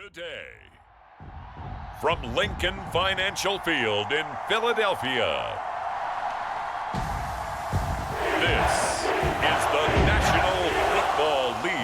Today, from Lincoln Financial Field in Philadelphia, this is the National Football League.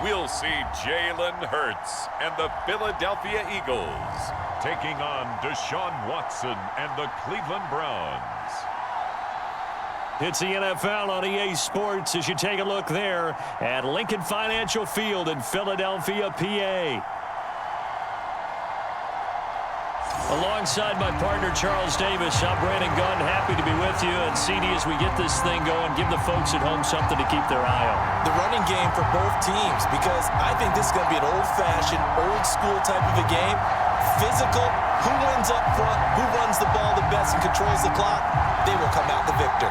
We'll see Jalen Hurts and the Philadelphia Eagles taking on Deshaun Watson and the Cleveland Browns. It's the NFL on EA Sports as you take a look there at Lincoln Financial Field in Philadelphia, PA. Alongside my partner, Charles Davis, I'm Brandon Gunn. Happy to be with you. And CD, as we get this thing going, give the folks at home something to keep their eye on. The running game for both teams, because I think this is going to be an old-fashioned, old-school type of a game. Physical, who wins up front, who runs the ball the best and controls the clock, they will come out the victor.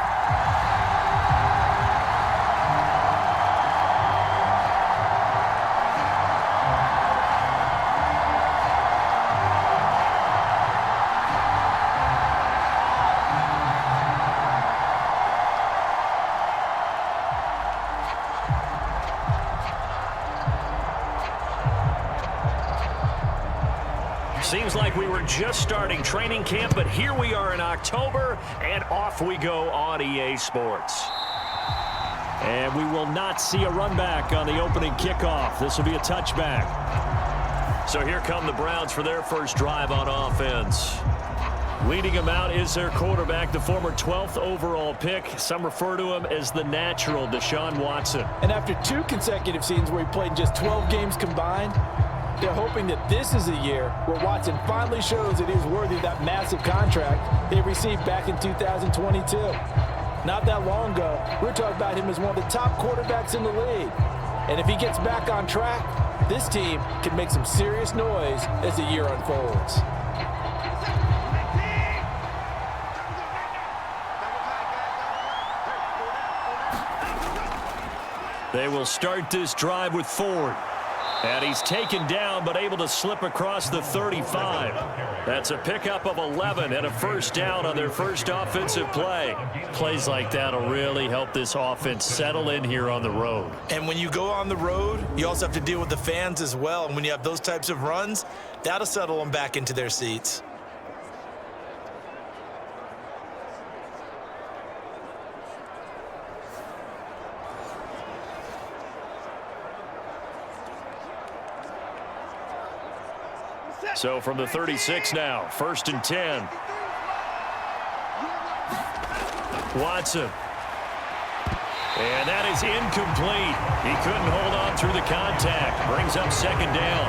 Seems like we were just starting training camp, but here we are in October, and off we go on EA Sports. And we will not see a run back on the opening kickoff. This will be a touchback. So here come the Browns for their first drive on offense. Leading them out is their quarterback, the former 12th overall pick. Some refer to him as the natural, Deshaun Watson. And after 2 consecutive seasons where he played in just 12 games combined, they're hoping that this is a year where Watson finally shows that he's worthy of that massive contract they received back in 2022. Not that long ago, we were talking about him as one of the top quarterbacks in the league. And if he gets back on track, this team can make some serious noise as the year unfolds. They will start this drive with Ford. And he's taken down, but able to slip across the 35. That's a pickup of 11 and a first down on their first offensive play. Plays like that will really help this offense settle in here on the road. And when you go on the road, you also have to deal with the fans as well. And when you have those types of runs, that'll settle them back into their seats. So from the 36 now, 1st and 10. Watson. And that is incomplete. He couldn't hold on through the contact. Brings up 2nd down.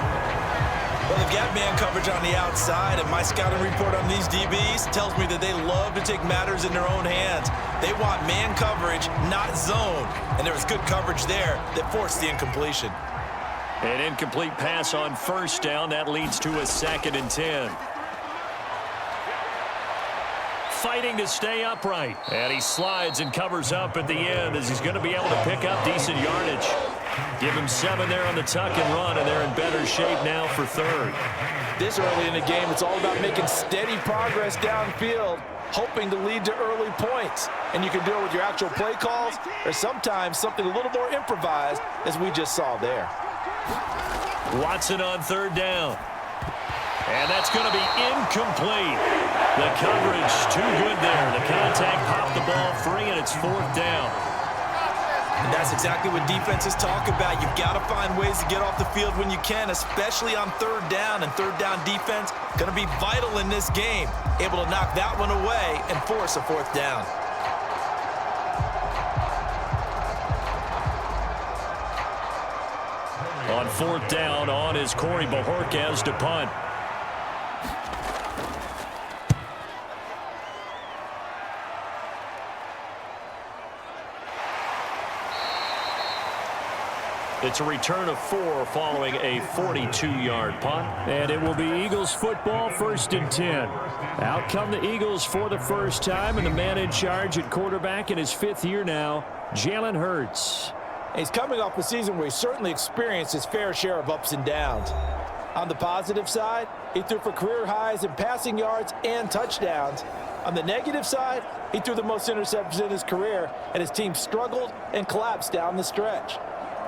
Well, they've got man coverage on the outside, and my scouting report on these DBs tells me that they love to take matters in their own hands. They want man coverage, not zone. And there was good coverage there that forced the incompletion. An incomplete pass on 1st down. That leads to a 2nd and 10. Fighting to stay upright. And he slides and covers up at the end as he's going to be able to pick up decent yardage. Give him 7 there on the tuck and run, and they're in better shape now for 3rd. This early in the game, it's all about making steady progress downfield, hoping to lead to early points. And you can do it with your actual play calls or sometimes something a little more improvised, as we just saw there. Watson on 3rd down. And that's going to be incomplete. The coverage too good there. The contact popped the ball free, and it's 4th down. And that's exactly what defenses talk about. You've got to find ways to get off the field when you can, especially on 3rd down. And 3rd down defense going to be vital in this game. Able to knock that one away and force a 4th down. On 4th down, on is Corey Bojorquez to punt. It's a return of 4 following a 42-yard punt. And it will be Eagles football, 1st and 10. Out come the Eagles for the first time, and the man in charge at quarterback in his 5th year now, Jalen Hurts. He's coming off a season where he certainly experienced his fair share of ups and downs. On the positive side, he threw for career highs in passing yards and touchdowns. On the negative side, he threw the most interceptions in his career, and his team struggled and collapsed down the stretch.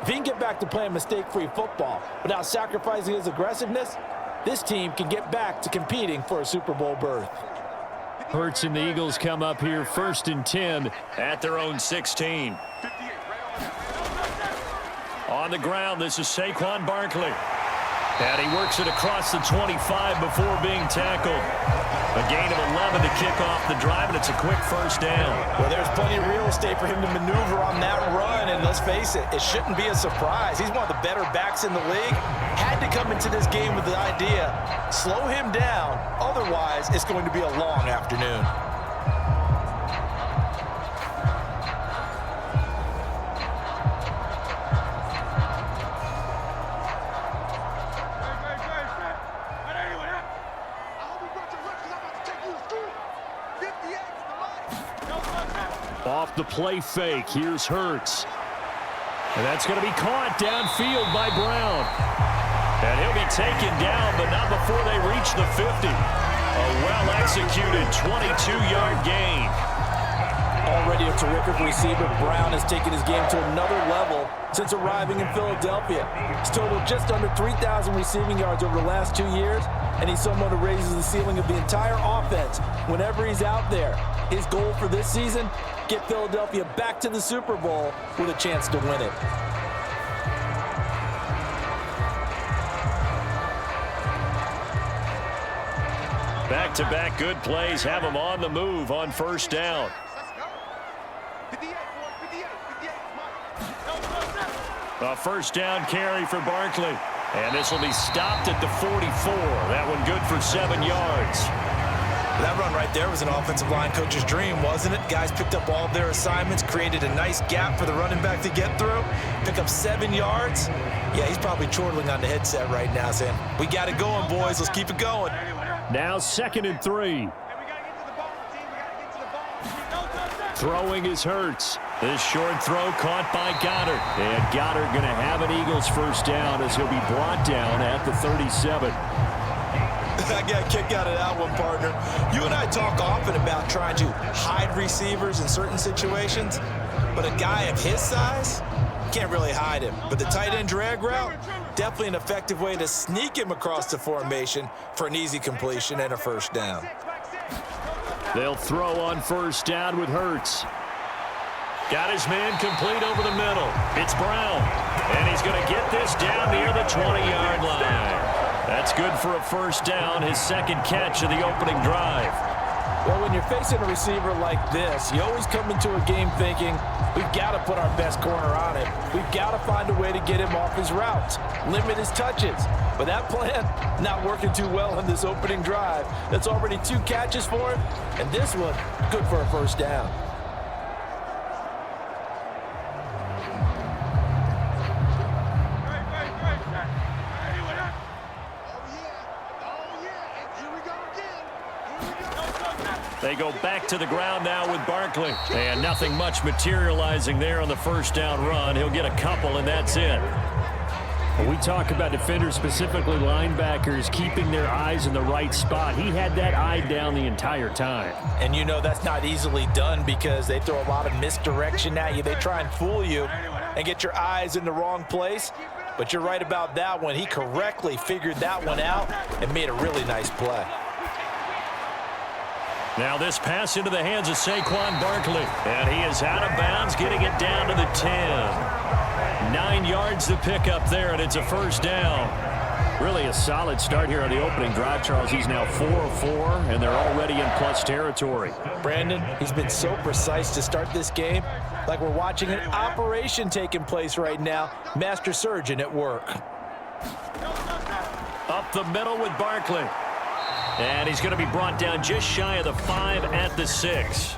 If he can get back to playing mistake-free football without sacrificing his aggressiveness, this team can get back to competing for a Super Bowl berth. Hurts and the Eagles come up here 1st and 10 at their own 16. On the ground, this is Saquon Barkley. And he works it across the 25 before being tackled. A gain of 11 to kick off the drive, and it's a quick first down. Well, there's plenty of real estate for him to maneuver on that run, and let's face it, it shouldn't be a surprise. He's one of the better backs in the league. Had to come into this game with the idea, slow him down, otherwise it's going to be a long afternoon. Off the play fake, here's Hurts. And that's going to be caught downfield by Brown. And he'll be taken down, but not before they reach the 50. A well-executed 22-yard gain. Already a terrific receiver, Brown has taken his game to another level since arriving in Philadelphia. He's totaled just under 3,000 receiving yards over the last 2 years, and he's someone who raises the ceiling of the entire offense whenever he's out there. His goal for this season, get Philadelphia back to the Super Bowl with a chance to win it. Back-to-back good plays have him on the move on first down. A first down carry for Barkley. And this will be stopped at the 44. That one good for 7 yards. That run right there was an offensive line coach's dream, wasn't it? Guys picked up all of their assignments, created a nice gap for the running back to get through, pick up 7 yards. Yeah, he's probably chortling on the headset right now saying, we got it going, boys. Let's keep it going. Now 2nd and 3. Throwing is Hurts. This short throw caught by Goddard. And Goddard going to have an Eagles first down as he'll be brought down at the 37. I got a kick out of that one, partner. You and I talk often about trying to hide receivers in certain situations, but a guy of his size, can't really hide him. But the tight end drag route, definitely an effective way to sneak him across the formation for an easy completion and a first down. They'll throw on first down with Hurts. Got his man complete over the middle. It's Brown. And he's going to get this down near the 20-yard line. That's good for a first down, his 2nd catch of the opening drive. Well, when you're facing a receiver like this, you always come into a game thinking, we've got to put our best corner on him. We've got to find a way to get him off his routes, limit his touches. But that plan, not working too well in this opening drive. That's already 2 catches for him, and this one, good for a first down. They go back to the ground now with Barkley. And nothing much materializing there on the first down run. He'll get a couple, and that's it. When we talk about defenders, specifically linebackers, keeping their eyes in the right spot, he had that eye down the entire time. And you know that's not easily done because they throw a lot of misdirection at you. They try and fool you and get your eyes in the wrong place. But you're right about that one. He correctly figured that one out and made a really nice play. Now this pass into the hands of Saquon Barkley. And he is out of bounds, getting it down to the 10. 9 yards to pick up there, and it's a first down. Really a solid start here on the opening drive, Charles. He's now 4 of 4, and they're already in plus territory. Brandon, he's been so precise to start this game, like we're watching an operation taking place right now. Master surgeon at work. Up the middle with Barkley. And he's going to be brought down just shy of the 5 at the 6.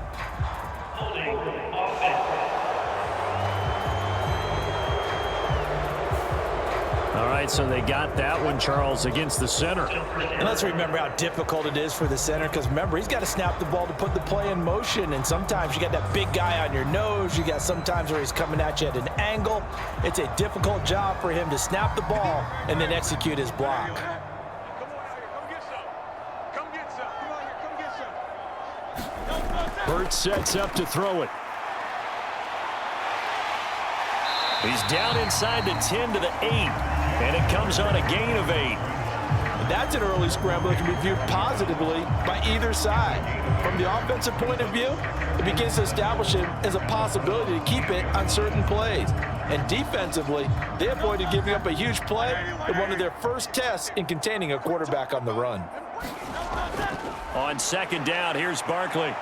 right, so they got that one, Charles, against the center. And let's remember how difficult it is for the center, because remember, he's got to snap the ball to put the play in motion, and sometimes you got that big guy on your nose. You got sometimes where he's coming at you at an angle. It's a difficult job for him to snap the ball and then execute his block. Hurts sets up to throw it. He's down inside the 10 to the 8, and it comes on a gain of 8. That's an early scramble that can be viewed positively by either side. From the offensive point of view, it begins to establish him as a possibility to keep it on certain plays. And defensively, they avoided giving up a huge play in one of their first tests in containing a quarterback on the run. On second down, here's Barkley.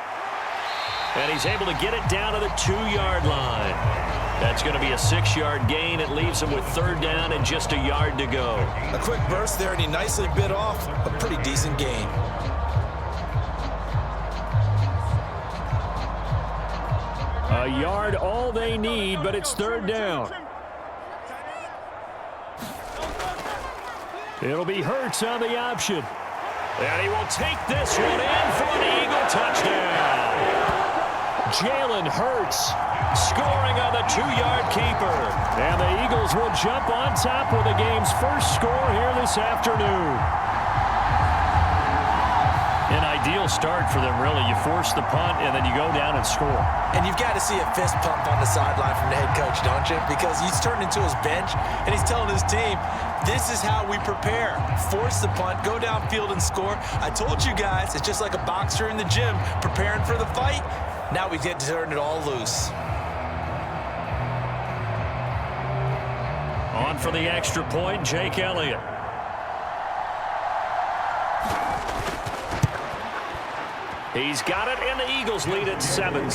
And he's able to get it down to the 2-yard line. That's going to be a 6-yard gain. It leaves him with third down and just a yard to go. A quick burst there, and he nicely bit off a pretty decent gain. A yard, all they need, but it's third down. It'll be Hurts on the option. And he will take this one in for an Eagle touchdown. Jalen Hurts scoring on the 2-yard keeper. And the Eagles will jump on top with the game's first score here this afternoon. An ideal start for them, really. You force the punt, and then you go down and score. And you've got to see a fist pump on the sideline from the head coach, don't you? Because he's turned into his bench, and he's telling his team, this is how we prepare. Force the punt, go downfield and score. I told you guys, it's just like a boxer in the gym preparing for the fight. Now we get to turn it all loose. On for the extra point, Jake Elliott. He's got it, and the Eagles lead at 7-0.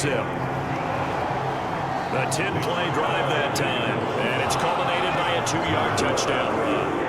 A 10-play drive that time, and it's culminated by a 2-yard touchdown run.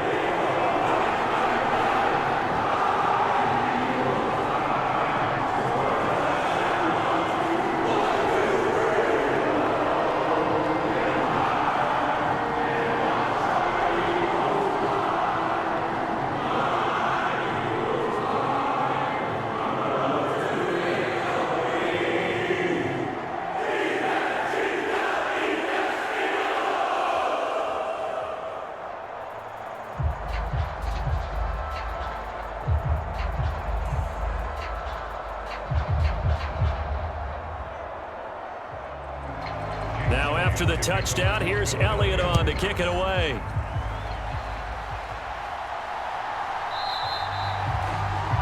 Now after the touchdown, here's Elliott on to kick it away.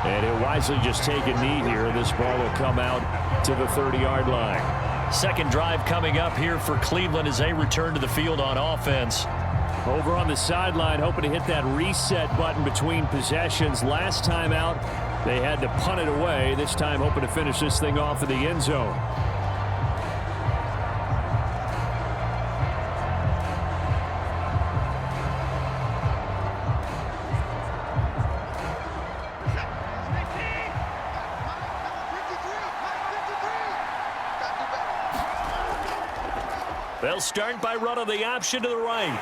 And he'll wisely just take a knee here. This ball will come out to the 30-yard line. Second drive coming up here for Cleveland as they return to the field on offense. Over on the sideline, hoping to hit that reset button between possessions. Last time out, they had to punt it away. This time hoping to finish this thing off in the end zone. They'll start by running the option to the right.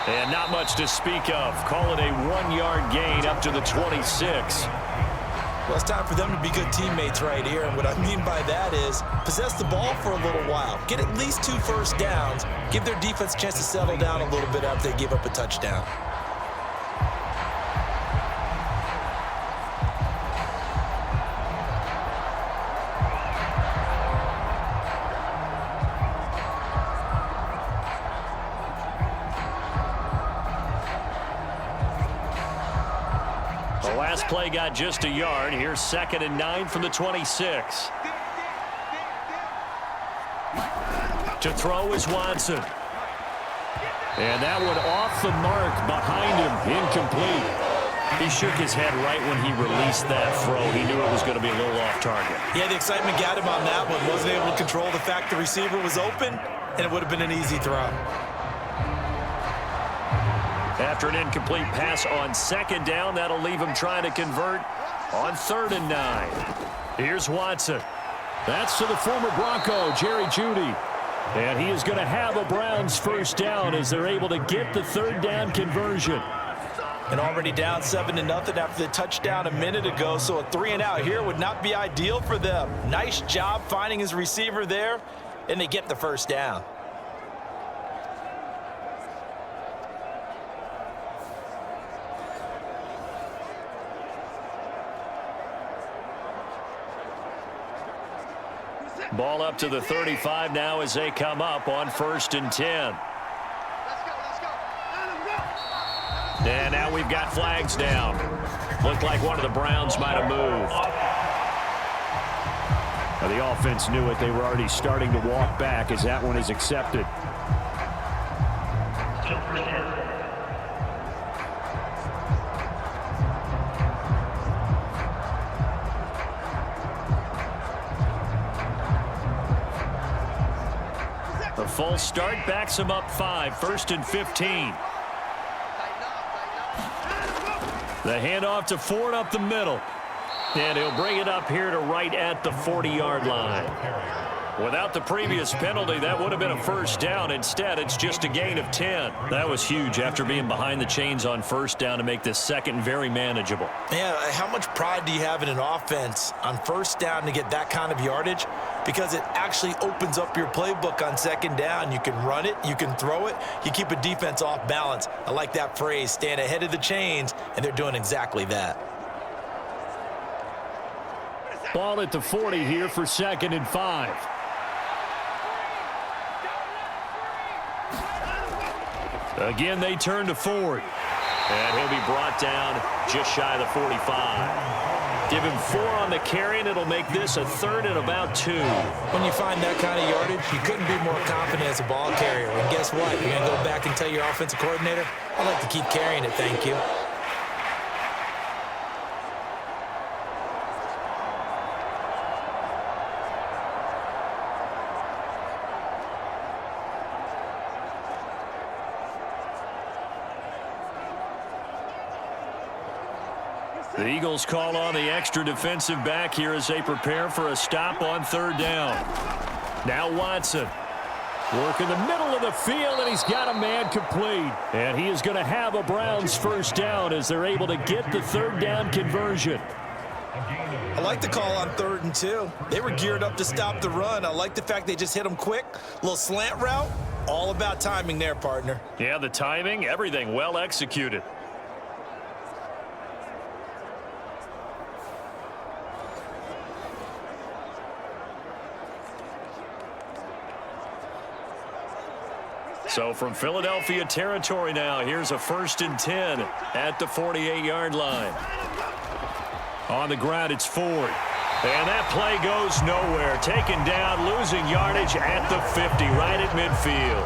And not much to speak of. Call it a 1-yard gain up to the 26. Well, it's time for them to be good teammates right here. And what I mean by that is possess the ball for a little while. Get at least 2 first downs. Give their defense a chance to settle down a little bit after they give up a touchdown. Last play got just a yard. Here's 2nd and 9 from the 26. To throw is Watson. And that one off the mark behind him. Incomplete. He shook his head right when he released that throw. He knew it was going to be a little off target. Yeah, the excitement got him on that one. Wasn't able to control the fact the receiver was open, and it would have been an easy throw. After an incomplete pass on 2nd down, that'll leave him trying to convert on 3rd and 9. Here's Watson. That's to the former Bronco, Jerry Jeudy. And he is going to have a Browns first down as they're able to get the third down conversion. And already down 7-0 after the touchdown a minute ago, so a 3-and-out here would not be ideal for them. Nice job finding his receiver there, and they get the first down. Ball up to the 35 now as they come up on 1st and 10. And now we've got flags down. Looked like one of the Browns might have moved. Now the offense knew it. They were already starting to walk back as that one is accepted. A full start backs him up 5, 1st and 15. The handoff to Ford up the middle. And he'll bring it up here to right at the 40-yard line. Without the previous penalty, that would have been a first down. Instead, it's just a gain of 10. That was huge after being behind the chains on first down to make this second very manageable. Yeah, how much pride do you have in an offense on first down to get that kind of yardage? Because it actually opens up your playbook on second down. You can run it, you can throw it, you keep a defense off balance. I like that phrase, stand ahead of the chains, and they're doing exactly that. Ball at the 40 here for 2nd and 5. Again, they turn to Ford. And he'll be brought down just shy of the 45. Give him 4 on the carry, and it'll make this a 3rd and about 2. When you find that kind of yardage, you couldn't be more confident as a ball carrier. And guess what? You're going to go back and tell your offensive coordinator, I'd like to keep carrying it, thank you. The Eagles call on the extra defensive back here as they prepare for a stop on 3rd down. Now Watson. Working the middle of the field, and he's got a man complete. And he is going to have a Browns first down as they're able to get the 3rd down conversion. I like the call on 3rd and 2. They were geared up to stop the run. I like the fact they just hit them quick. A little slant route. All about timing there, partner. Yeah, the timing, everything well executed. So from Philadelphia territory now, here's a 1st and 10 at the 48-yard line. On the ground, it's Ford. And that play goes nowhere. Taken down, losing yardage at the 50, right at midfield.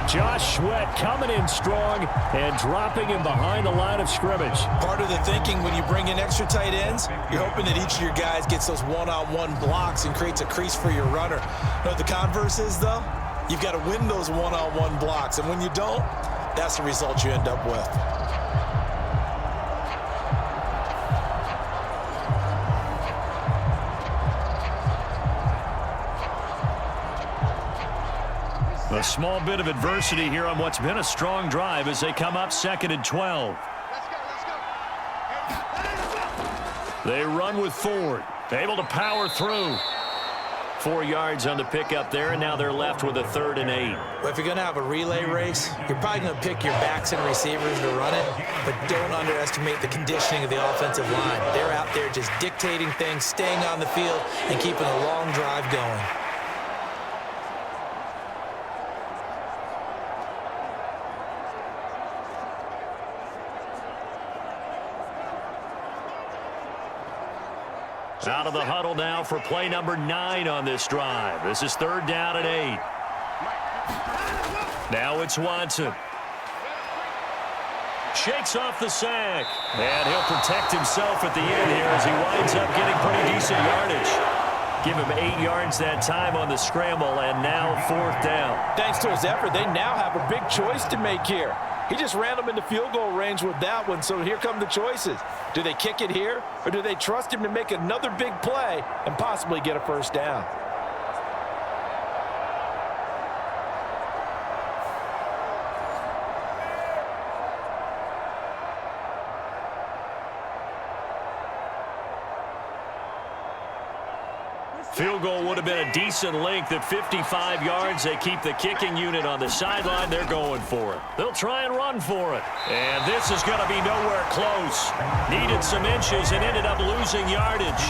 Josh Sweat coming in strong and dropping him behind the line of scrimmage. Part of the thinking when you bring in extra tight ends, you're hoping that each of your guys gets those one-on-one blocks and creates a crease for your runner. You know what the converse is, though? You've got to win those one-on-one blocks, and when you don't, that's the result you end up with. A small bit of adversity here on what's been a strong drive as they come up 2nd and 12. They run with Ford, able to power through. 4 yards on the pickup there, and now they're left with a 3rd and 8. Well, if you're going to have a relay race, you're probably going to pick your backs and receivers to run it, but don't underestimate the conditioning of the offensive line. They're out there just dictating things, staying on the field, and keeping a long drive going. Out of the huddle now for play number 9 on this drive. This is 3rd down and 8. Now it's Watson. Shakes off the sack. And he'll protect himself at the end here as he winds up getting pretty decent yardage. Give him 8 yards that time on the scramble, and now 4th down. Thanks to his effort, they now have a big choice to make here. He just ran them into field goal range with that one, so here come the choices. Do they kick it here, or do they trust him to make another big play and possibly get a first down? within a decent length at 55 yards. They keep the kicking unit on the sideline. They're going for it. They'll try and run for it. And this is going to be nowhere close. Needed some inches and ended up losing yardage.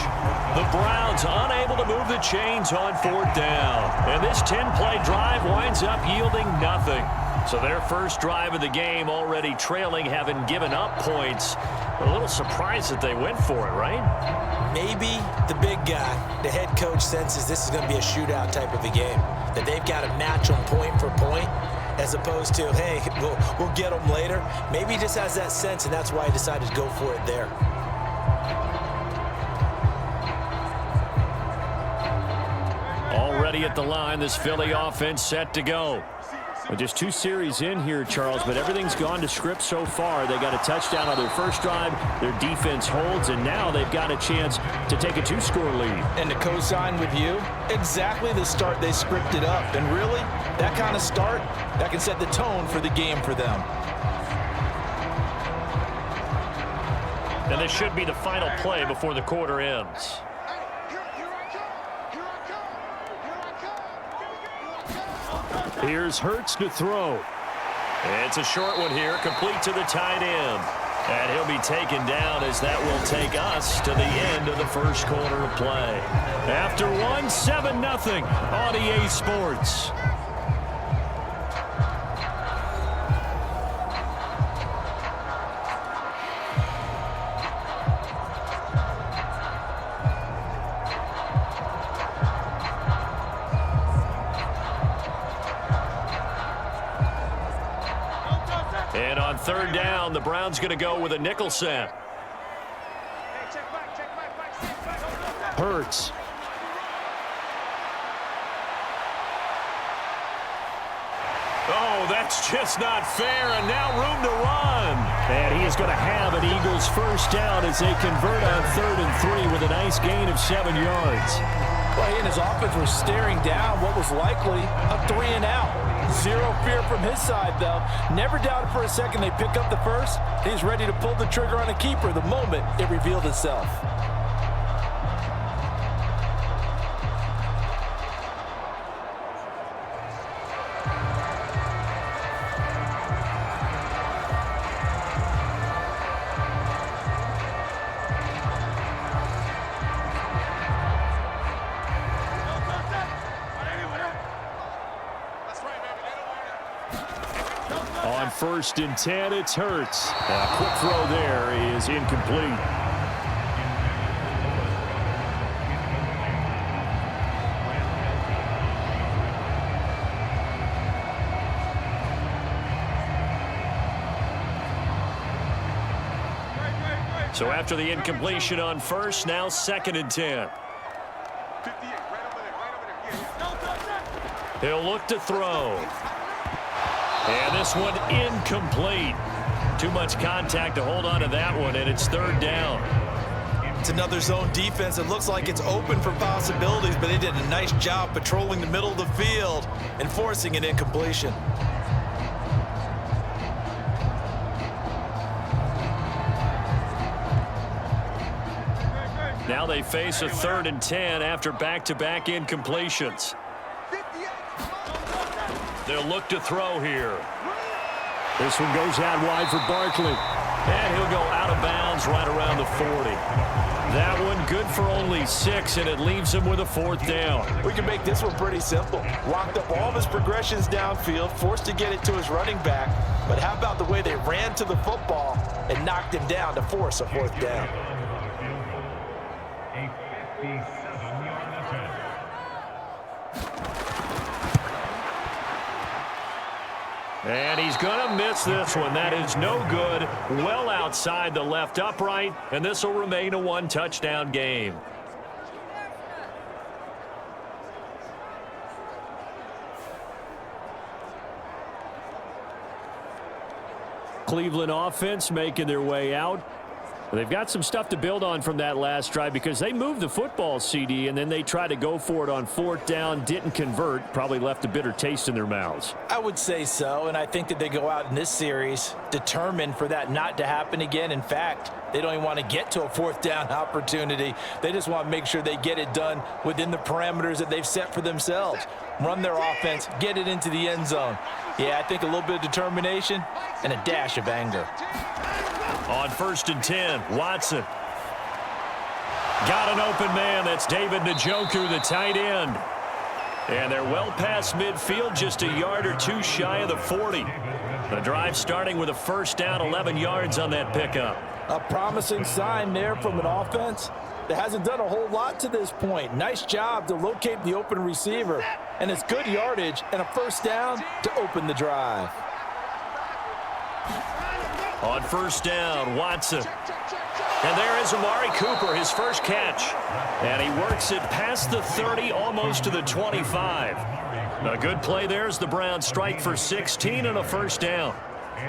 The Browns unable to move the chains on 4th down. And this 10-play drive winds up yielding nothing. So their first drive of the game already trailing, having given up points. A little surprised that they went for it, right? Maybe the big guy, the head coach, senses this is going to be a shootout type of a game, that they've got to match them point for point, as opposed to, hey, we'll get them later. Maybe he just has that sense, and that's why he decided to go for it there. Already at the line, this Philly offense set to go. Well, just 2 series in here, Charles, but everything's gone to script so far. They got a touchdown on their first drive. Their defense holds, and now they've got a chance to take a 2-score lead. And to co-sign with you, exactly the start they scripted up. And really, that kind of start, that can set the tone for the game for them. And this should be the final play before the quarter ends. Here's Hurts to throw. It's a short one here, complete to the tight end. And he'll be taken down as that will take us to the end of the first quarter of play. After 7-0 on EA Sports. And on 3rd down, the Browns going to go with a nickel set. Hurts. Oh, that's just not fair, and now room to run. And he is going to have an Eagles first down as they convert on 3rd and 3 with a nice gain of 7 yards. Well, he and his offense were staring down what was likely a 3-and-out. Zero fear from his side, though. Never doubted for a second they pick up the first. He's ready to pull the trigger on a keeper the moment it revealed itself. On 1st and 10, it's Hurts. A quick throw there is incomplete. So after the incompletion on 1st, now 2nd and 10. He'll look to throw. And this one incomplete. Too much contact to hold on to that one, and it's 3rd down. It's another zone defense. It looks like it's open for possibilities, but they did a nice job patrolling the middle of the field and forcing an incompletion. Now they face a 3rd and 10 after back-to-back incompletions. They'll look to throw here. This one goes out wide for Barkley. And he'll go out of bounds right around the 40. That one good for only 6, and it leaves him with a 4th down. We can make this one pretty simple. Locked up all of his progressions downfield, forced to get it to his running back. But how about the way they ran to the football and knocked him down to force a 4th down? And he's going to miss this one. That is no good. Well outside the left upright, and this will remain a 1-touchdown game. Cleveland offense making their way out. They've got some stuff to build on from that last drive because they moved the football, CD, and then they tried to go for it on 4th down, didn't convert, probably left a bitter taste in their mouths. I would say so, and I think that they go out in this series determined for that not to happen again. In fact, they don't even want to get to a 4th down opportunity. They just want to make sure they get it done within the parameters that they've set for themselves. Run their offense, get it into the end zone. Yeah, I think a little bit of determination and a dash of anger. On 1st and 10, Watson. Got an open man. That's David Njoku, the tight end. And they're well past midfield, just a yard or two shy of the 40. The drive starting with a 1st down, 11 yards on that pickup. A promising sign there from an offense that hasn't done a whole lot to this point. Nice job to locate the open receiver. And it's good yardage and a 1st down to open the drive. On 1st down, Watson. And there is Amari Cooper, his first catch. And he works it past the 30, almost to the 25. A good play there as the Browns strike for 16 and a 1st down.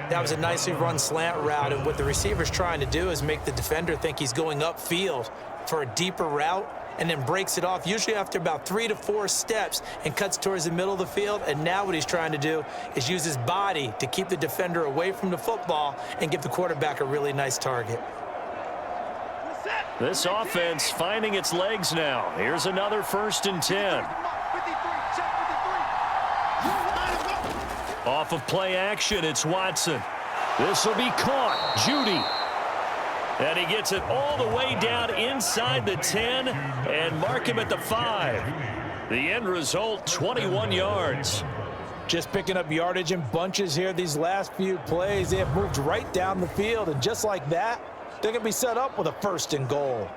That was a nicely run slant route, and what the receiver's trying to do is make the defender think he's going upfield for a deeper route, and then breaks it off, usually after about 3 to 4 steps, and cuts towards the middle of the field. And now what he's trying to do is use his body to keep the defender away from the football and give the quarterback a really nice target. This offense finding its legs now. Here's another 1st and 10. Off of play action, it's Watson. This will be caught. Judy. And he gets it all the way down inside the 10 and mark him at the 5. The end result, 21 yards. Just picking up yardage in bunches here these last few plays. They have moved right down the field, and just like that, they're going to be set up with a 1st and goal.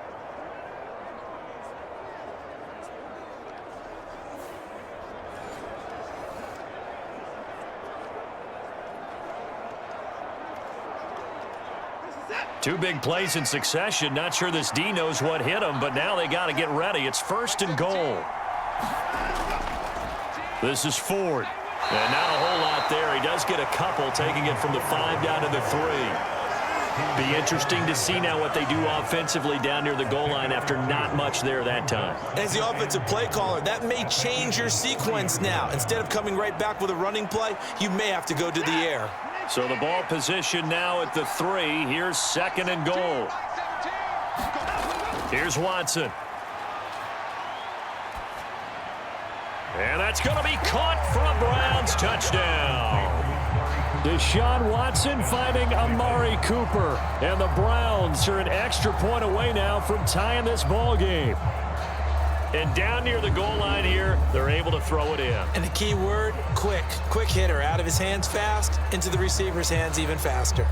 Two big plays in succession. Not sure this D knows what hit him, but now they got to get ready. It's 1st and goal. This is Ford. And not a whole lot there. He does get a couple, taking it from the 5 down to the 3. Be interesting to see now what they do offensively down near the goal line after not much there that time. As the offensive play caller, that may change your sequence now. Instead of coming right back with a running play, you may have to go to the air. So the ball position now at the 3. Here's 2nd and goal. Here's Watson. And that's going to be caught for a Browns touchdown. Deshaun Watson finding Amari Cooper. And the Browns are an extra point away now from tying this ball game. And down near the goal line here, they're able to throw it in. And the key word, quick. Quick hitter, out of his hands fast, into the receiver's hands even faster.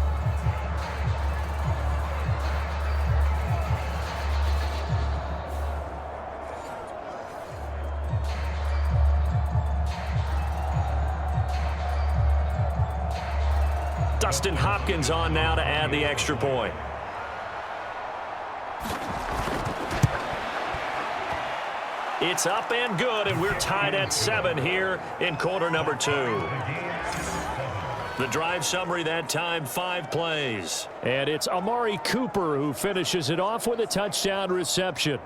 Dustin Hopkins on now to add the extra point. It's up and good, and we're tied at 7 here in quarter number 2. The drive summary that time, 5 plays. And it's Amari Cooper who finishes it off with a touchdown reception.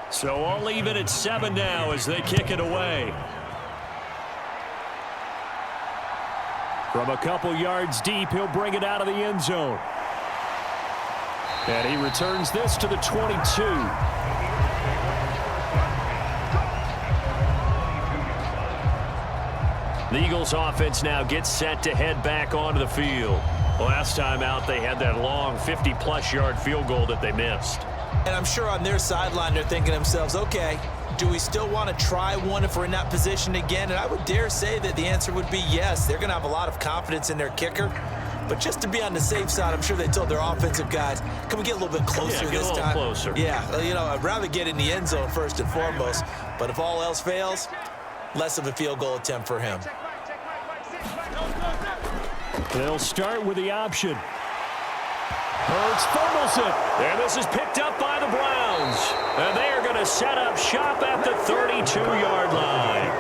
So all even at 7 now as they kick it away. From a couple yards deep, he'll bring it out of the end zone. And he returns this to the 22. The Eagles offense now gets set to head back onto the field. Last time out, they had that long 50-plus yard field goal that they missed. And I'm sure on their sideline they're thinking to themselves, okay, do we still want to try one if we're in that position again? And I would dare say that the answer would be yes. They're going to have a lot of confidence in their kicker. But just to be on the safe side, I'm sure they told their offensive guys, can we get a little bit closer this time? Closer. Yeah, you know, I'd rather get in the end zone first and foremost. But if all else fails, less of a field goal attempt for him. They'll start with the option. Hurts fumbles it. And this is picked up by the Browns. And they are going to set up shop at the 32-yard line.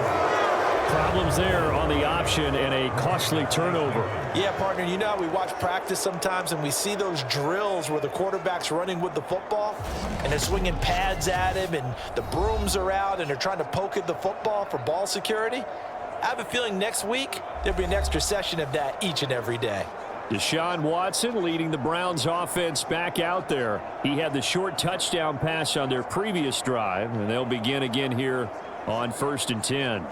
Problems there on the option and a costly turnover. Yeah, partner, you know how we watch practice sometimes and we see those drills where the quarterback's running with the football and they're swinging pads at him and the brooms are out and they're trying to poke at the football for ball security. I have a feeling next week there'll be an extra session of that each and every day. Deshaun Watson leading the Browns offense back out there. He had the short touchdown pass on their previous drive, and they'll begin again here on 1st and 10.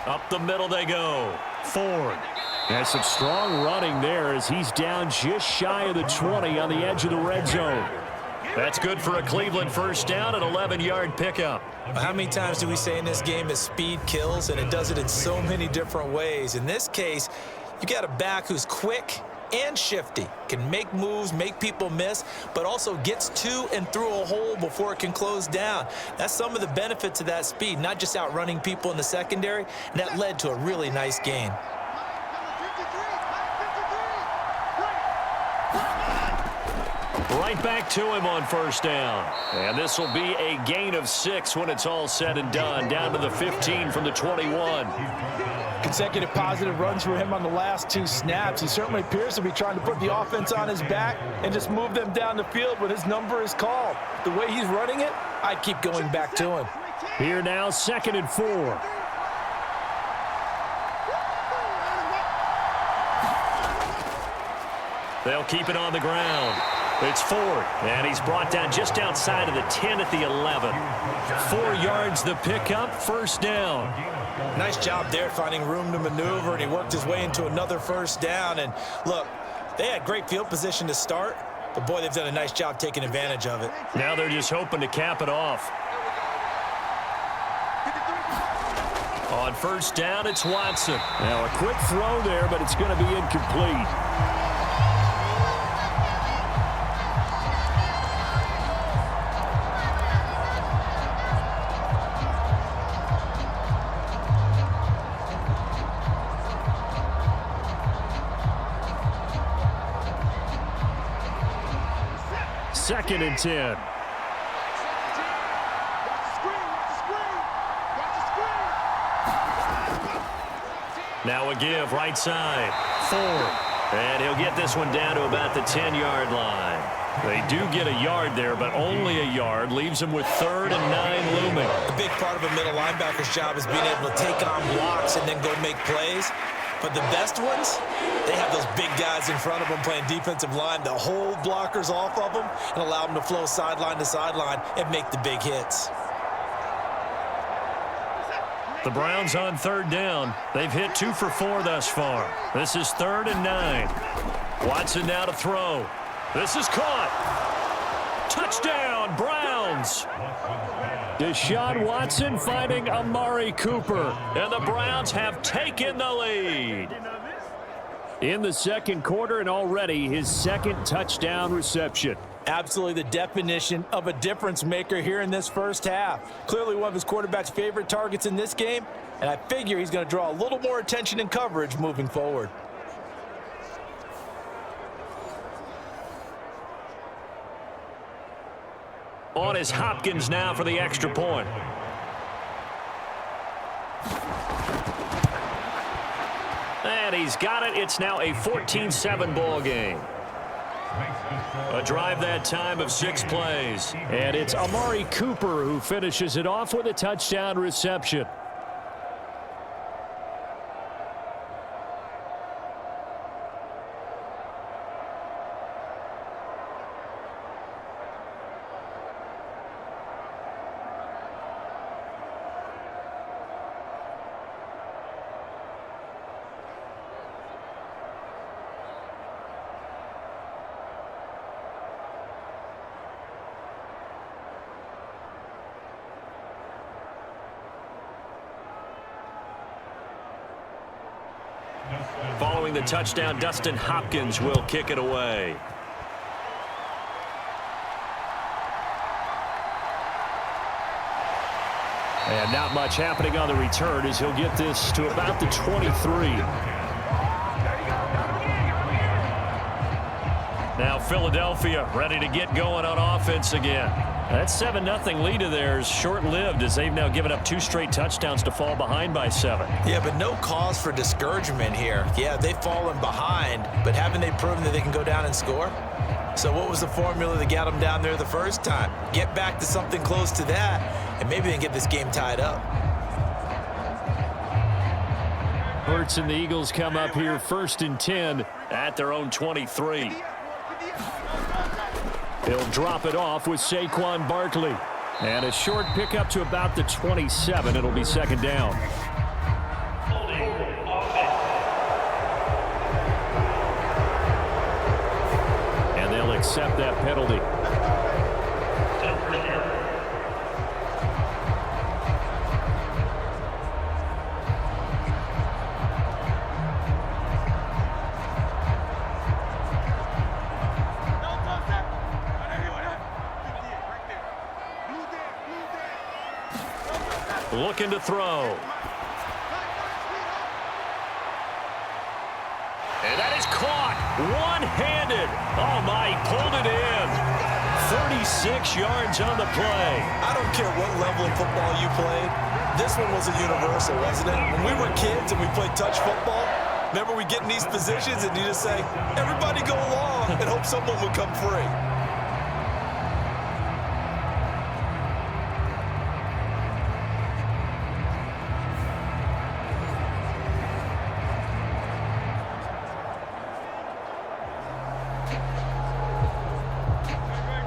Up the middle they go. Ford. And some strong running there as he's down just shy of the 20 on the edge of the red zone. That's good for a Cleveland first down, an 11-yard pickup. How many times do we say in this game that speed kills, and it does it in so many different ways? In this case, you got a back who's quick and shifty, can make moves, make people miss, but also gets to and through a hole before it can close down. That's some of the benefits of that speed, not just outrunning people in the secondary, and that led to a really nice gain. Right back to him on first down. And this will be a gain of 6 when it's all said and done. Down to the 15 from the 21. Consecutive positive runs for him on the last 2 snaps. He certainly appears to be trying to put the offense on his back and just move them down the field when his number is called. The way he's running it, I'd keep going back to him. Here now, 2nd and 4. They'll keep it on the ground. It's Ford, and he's brought down just outside of the 10 at the 11. 4 yards the pickup, first down. Nice job there finding room to maneuver, and he worked his way into another first down. And look, they had great field position to start, but boy, they've done a nice job taking advantage of it. Now they're just hoping to cap it off. On first down, it's Watson. Now a quick throw there, but it's going to be incomplete. Second and 10. Now a give right side. Ford. And he'll get this one down to about the 10-yard line. They do get a yard there, but only a yard. Leaves him with 3rd and 9 looming. A big part of a middle linebacker's job is being able to take on blocks and then go make plays. But the best ones, they have those big guys in front of them playing defensive line that hold blockers off of them and allow them to flow sideline to sideline and make the big hits. The Browns on 3rd down. They've hit 2 for 4 thus far. This is 3rd and 9. Watson now to throw. This is caught. Touchdown, Browns. Deshaun Watson finding Amari Cooper. And the Browns have taken the lead. In the 2nd quarter, and already his 2nd touchdown reception. Absolutely the definition of a difference maker here in this first half. Clearly one of his quarterback's favorite targets in this game, and I figure he's going to draw a little more attention and coverage moving forward. On is Hopkins now for the extra point. And he's got it. It's now a 14-7 ball game. A drive that time of 6 plays. And it's Amari Cooper who finishes it off with a touchdown reception. scoring the touchdown. Dustin Hopkins will kick it away. And not much happening on the return as he'll get this to about the 23. Now Philadelphia ready to get going on offense again. That 7-0 lead of theirs short-lived as they've now given up 2 straight touchdowns to fall behind by 7. Yeah, but no cause for discouragement here. Yeah, they've fallen behind, but haven't they proven that they can go down and score? So what was the formula that got them down there the first time? Get back to something close to that, and maybe they can get this game tied up. Hurts and the Eagles come up here 1st and 10 at their own 23. He'll drop it off with Saquon Barkley. And a short pickup to about the 27. It'll be 2nd down. And they'll accept that penalty. Looking to throw. And that is caught one-handed. Oh, my, he pulled it in. 36 yards on the play. I don't care what level of football you played. This one was a universal, wasn't it? When we were kids and we played touch football, remember we get in these positions and you just say, everybody go along and hope someone would come free.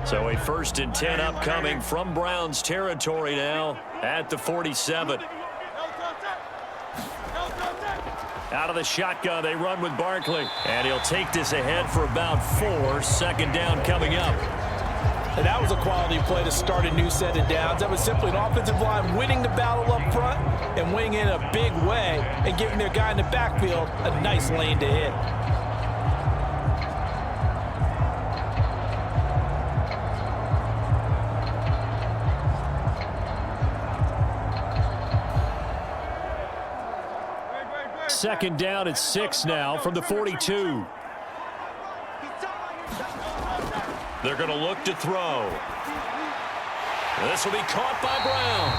So a 1st and 10 upcoming from Browns territory now at the 47. Out of the shotgun, they run with Barkley. And he'll take this ahead for about 4. 2nd down coming up. And that was a quality play to start a new set of downs. That was simply an offensive line winning the battle up front and winning in a big way and giving their guy in the backfield a nice lane to hit. Second down at 6 now from the 42. They're going to look to throw. This will be caught by Brown.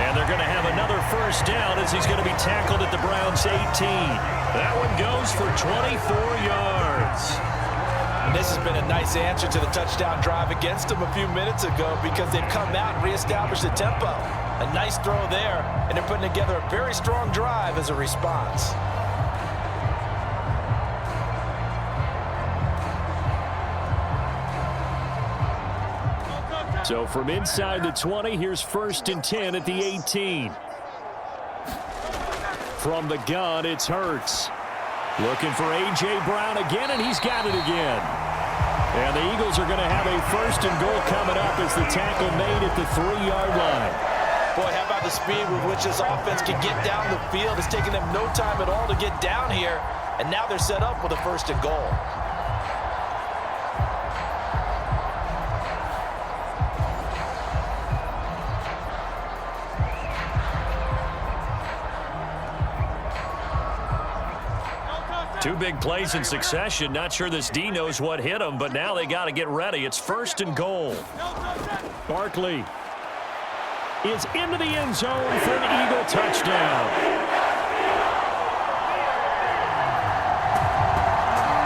And they're going to have another 1st down as he's going to be tackled at the Browns' 18. That one goes for 24 yards. And this has been a nice answer to the touchdown drive against them a few minutes ago because they've come out and reestablished the tempo. A nice throw there, and they're putting together a very strong drive as a response. So from inside the 20, here's 1st and 10 at the 18. From the gun, it's Hurts. Looking for A.J. Brown again, and he's got it again. And the Eagles are going to have a 1st and goal coming up as the tackle made at the 3-yard line. Boy, how about the speed with which this offense can get down the field? It's taken them no time at all to get down here, and now they're set up with a 1st and goal. Two big plays in succession. Not sure this D knows what hit him, but now they got to get ready. It's 1st and goal. Barkley is into the end zone for an Eagle touchdown.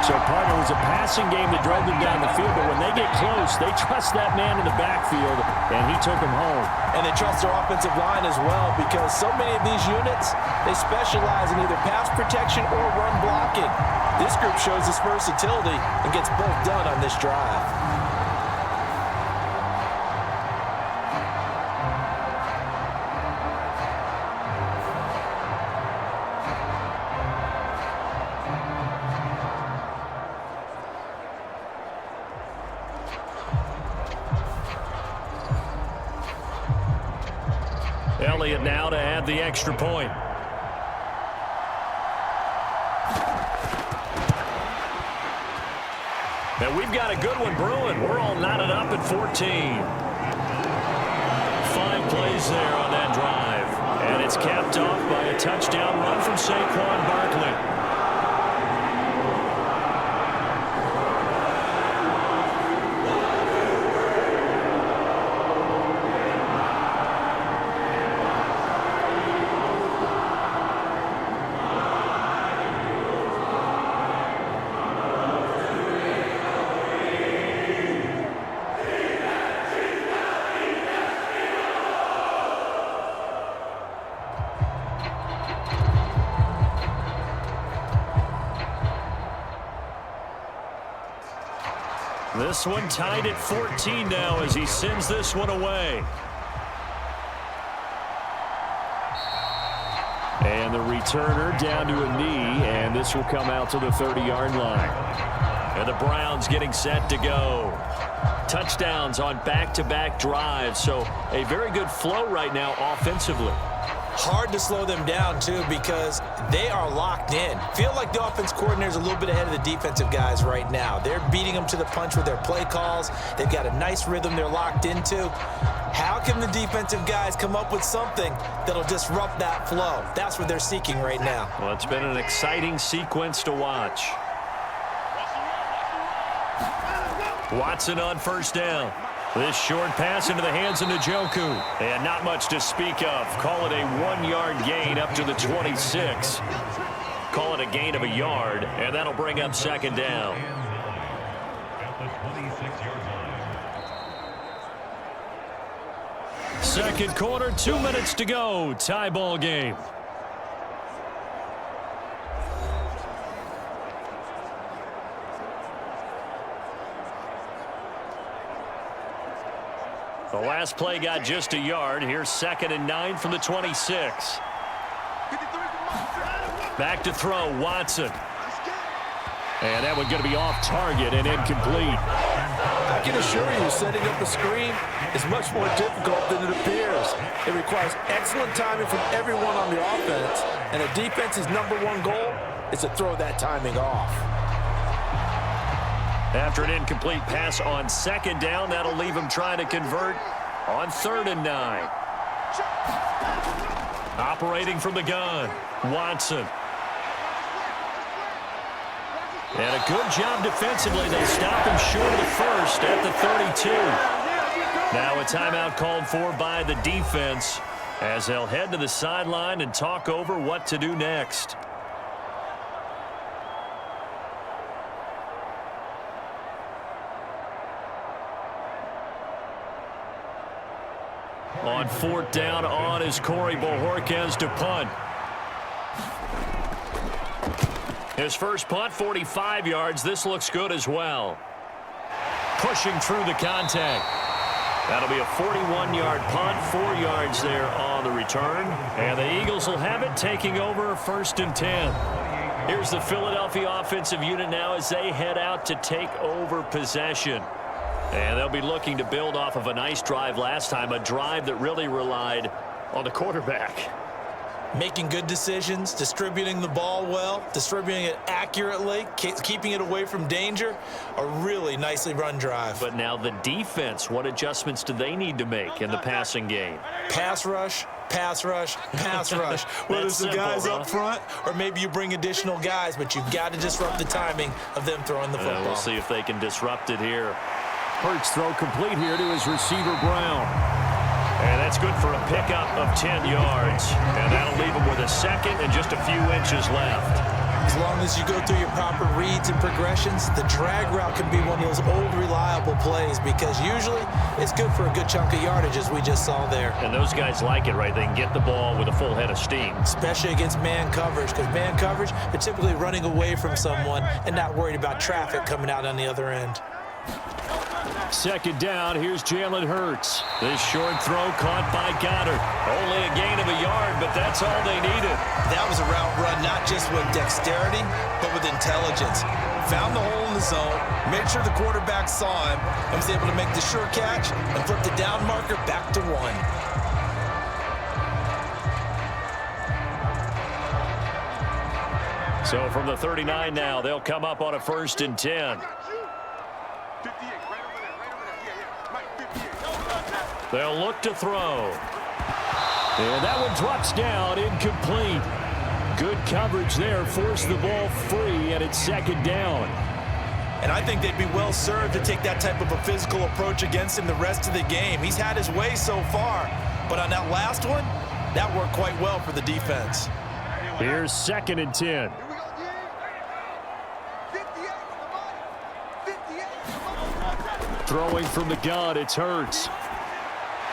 So, partner, it was a passing game that drove them down the field, but when they get close, they trust that man in the backfield, and he took him home. And they trust their offensive line as well because so many of these units, they specialize in either pass protection or run blocking. This group shows its versatility and gets both done on this drive. Elliott now to add the extra point. And we've got a good one brewing. We're all knotted up at 14. 5 plays there on that drive. And it's capped off by a touchdown run from Saquon Barkley. This one tied at 14 now as he sends this one away. And the returner down to a knee, and this will come out to the 30-yard line. And the Browns getting set to go. Touchdowns on back-to-back drives, so a very good flow right now offensively. Hard to slow them down, too, because they are locked in. Feel like the offense coordinator is a little bit ahead of the defensive guys right now. They're beating them to the punch with their play calls. They've got a nice rhythm they're locked into. How can the defensive guys come up with something that'll disrupt that flow? That's what they're seeking right now. Well, it's been an exciting sequence to watch. Watson on first down. This short pass into the hands of Njoku. And not much to speak of. Call it a 1-yard gain up to the 26. Call it a gain of a yard, and that'll bring up second down. Second quarter, 2 minutes to go. Tie ball game. The last play got just a yard. Here's 2nd and 9 from the 26. Back to throw, Watson. And that one's going to be off target and incomplete. I can assure you, setting up a screen is much more difficult than it appears. It requires excellent timing from everyone on the offense, and a defense's #1 goal is to throw that timing off. After an incomplete pass on 2nd down, that'll leave him trying to convert on 3rd and 9. Operating from the gun, Watson. And a good job defensively. They stop him short of the first at the 32. Now a timeout called for by the defense as they'll head to the sideline and talk over what to do next. On 4th down on is Corey Bojorquez to punt. His first punt, 45 yards. This looks good as well. Pushing through the contact. That'll be a 41-yard punt, 4 yards there on the return. And the Eagles will have it, taking over 1st and 10. Here's the Philadelphia offensive unit now as they head out to take over possession. And they'll be looking to build off of a nice drive last time, a drive that really relied on the quarterback. Making good decisions, distributing the ball well, distributing it accurately, keeping it away from danger. A really nicely run drive. But now the defense, what adjustments do they need to make in the passing game? Pass rush, pass rush, pass rush. Whether it's the guys up front or maybe you bring additional guys, but you've got to disrupt the timing of them throwing the football. We'll see if they can disrupt it here. Hurts throw complete here to his receiver, Brown. And that's good for a pickup of 10 yards. And that'll leave him with a 2nd and just a few inches left. As long as you go through your proper reads and progressions, the drag route can be one of those old reliable plays because usually it's good for a good chunk of yardage as we just saw there. And those guys like it, right? They can get the ball with a full head of steam. Especially against man coverage because man coverage, they're typically running away from someone and not worried about traffic coming out on the other end. 2nd down, here's Jalen Hurts. This short throw caught by Goddard. Only a gain of a yard, but that's all they needed. That was a route run not just with dexterity, but with intelligence. Found the hole in the zone, made sure the quarterback saw him, and was able to make the sure catch and flip the down marker back to 1. So from the 39 now, they'll come up on a 1st and 10. They'll look to throw. And that one drops down, incomplete. Good coverage there, forced the ball free, and it's second down. And I think they'd be well served to take that type of a physical approach against him the rest of the game. He's had his way so far, but on that last one, that worked quite well for the defense. Here's 2nd and 10. Throwing from the gun, it's Hurts.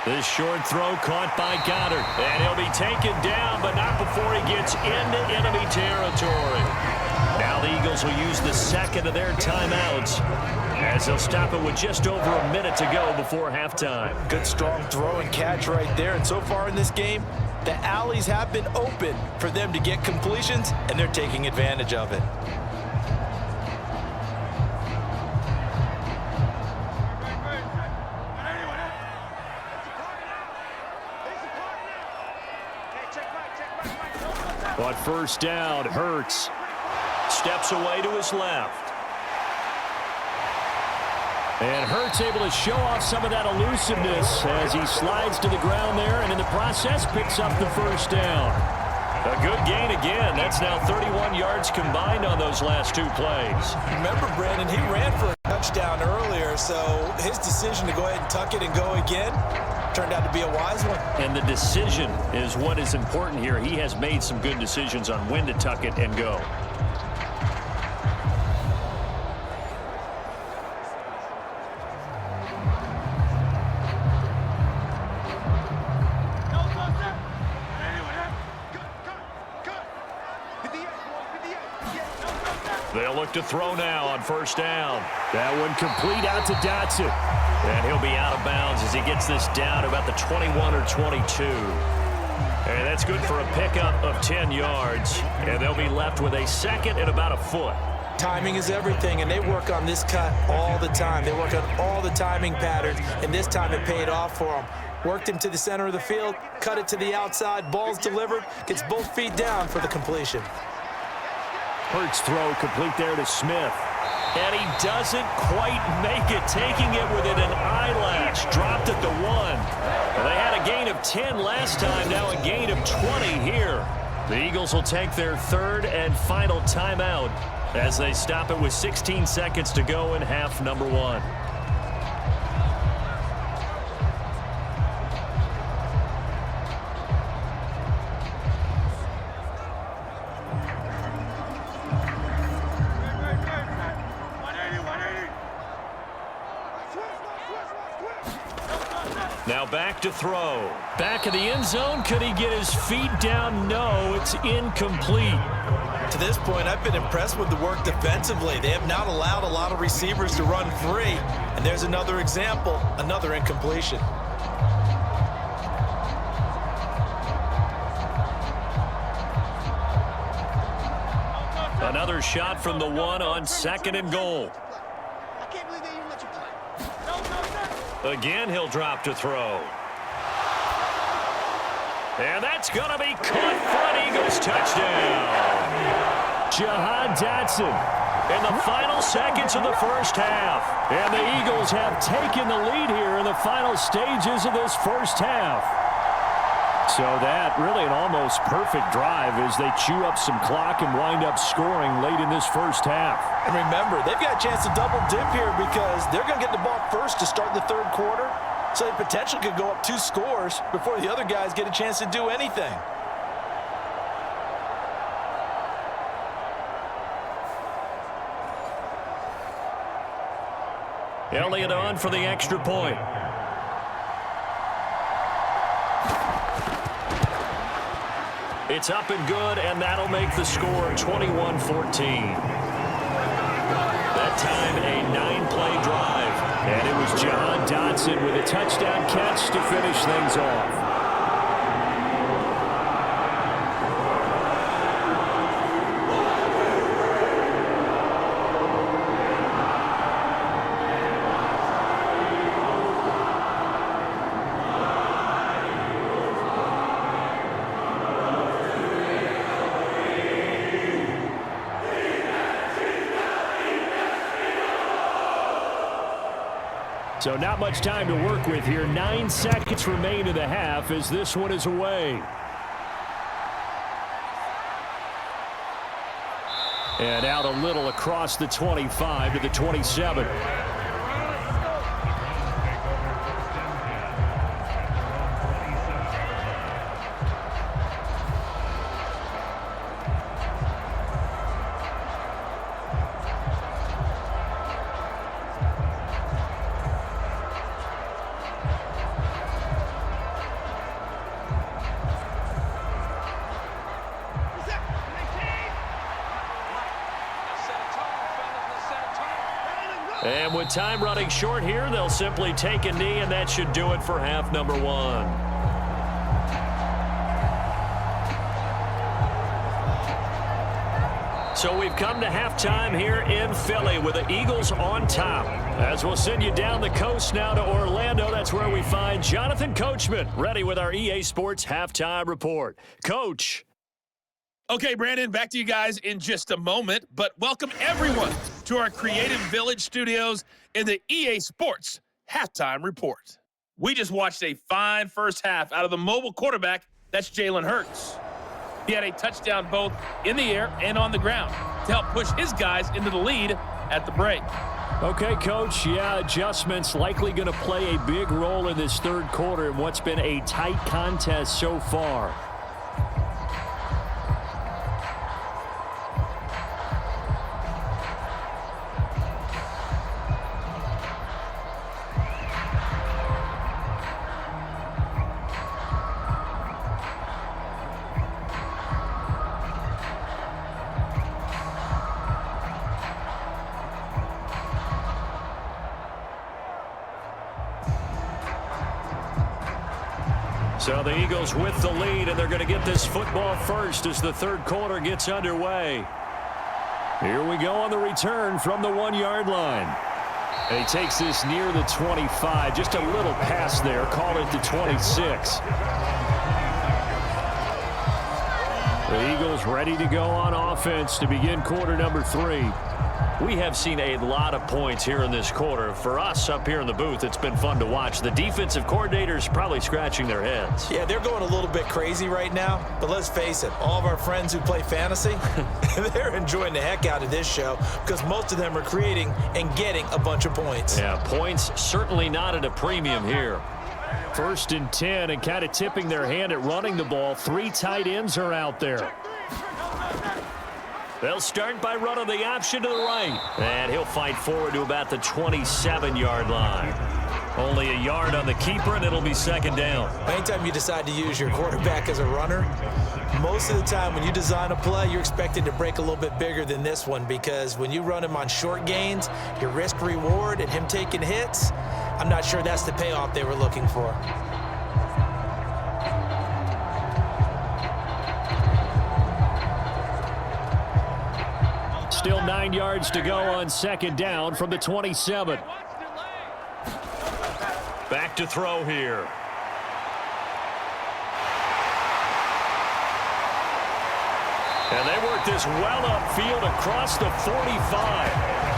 This short throw caught by Goddard. And he'll be taken down, but not before he gets into enemy territory. Now the Eagles will use the second of their timeouts as they'll stop it with just over a minute to go before halftime. Good strong throw and catch right there. And so far in this game, the alleys have been open for them to get completions, and they're taking advantage of it. But first down, Hurts steps away to his left. And Hurts able to show off some of that elusiveness as he slides to the ground there, and in the process picks up the first down. A good gain again. That's now 31 yards combined on those last 2 plays. Remember, Brandon, he ran for a touchdown earlier, so his decision to go ahead and tuck it and go again turned out to be a wise one. And the decision is what is important here. He has made some good decisions on when to tuck it and go. They'll look to throw now on first down. That one complete out to Dotson. And he'll be out of bounds as he gets this down to about the 21 or 22. And that's good for a pickup of 10 yards. And they'll be left with a second and about a foot. Timing is everything, and they work on this cut all the time. They work on all the timing patterns, and this time it paid off for them. Worked him to the center of the field, cut it to the outside, ball's delivered, gets both feet down for the completion. Hurts throw complete there to Smith. And he doesn't quite make it, taking it within an eyelash. Dropped at the 1. Well, they had a gain of 10 last time, now a gain of 20 here. The Eagles will take their 3rd and final timeout as they stop it with 16 seconds to go in half number 1. Now back to throw. Back of the end zone. Could he get his feet down? No, it's incomplete. To this point, I've been impressed with the work defensively. They have not allowed a lot of receivers to run free. And there's another example, another incompletion. Another shot from the 1 on 2nd and goal. Again, he'll drop to throw. And that's going to be caught for an Eagles touchdown. Jahan Dotson in the final seconds of the first half. And the Eagles have taken the lead here in the final stages of this first half. So that really an almost perfect drive as they chew up some clock and wind up scoring late in this first half. And remember, they've got a chance to double dip here because they're going to get the ball first to start the 3rd quarter. So they potentially could go up 2 scores before the other guys get a chance to do anything. Elliott on for the extra point. It's up and good, and that'll make the score 21-14. That time, a 9-play drive. And it was Jahan Dotson with a touchdown catch to finish things off. So not much time to work with here. 9 seconds remain in the half as this one is away. And out a little across the 25 to the 27. And with time running short here, they'll simply take a knee, and that should do it for half number one. So we've come to halftime here in Philly with the Eagles on top. As we'll send you down the coast now to Orlando, that's where we find Jonathan Coachman ready with our EA Sports Halftime Report. Coach. Okay, Brandon, back to you guys in just a moment, but welcome everyone to our Creative Village studios in the EA Sports Halftime Report. We just watched a fine first half out of the mobile quarterback, that's Jalen Hurts. He had a touchdown both in the air and on the ground to help push his guys into the lead at the break. Okay, Coach, yeah, adjustments likely going to play a big role in this third quarter in what's been a tight contest so far. So the Eagles with the lead, and they're going to get this football first as the third quarter gets underway. Here we go on the return from the 1-yard line. And he takes this near the 25, just a little pass there, call it the 26. The Eagles ready to go on offense to begin quarter number 3. We have seen a lot of points here in this quarter. For us up here in the booth, it's been fun to watch. The defensive coordinators probably scratching their heads. Yeah, they're going a little bit crazy right now. But let's face it, all of our friends who play fantasy, they're enjoying the heck out of this show because most of them are creating and getting a bunch of points. Yeah, points certainly not at a premium here. 1st and 10, and kind of tipping their hand at running the ball. 3 tight ends are out there. They'll start by running the option to the right. And he'll fight forward to about the 27-yard line. Only a yard on the keeper, and it'll be second down. Anytime you decide to use your quarterback as a runner, most of the time when you design a play, you're expected to break a little bit bigger than this one because when you run him on short gains, your risk-reward and him taking hits, I'm not sure that's the payoff they were looking for. Still 9 yards to go on second down from the 27. Back to throw here. And they work this well upfield across the 45.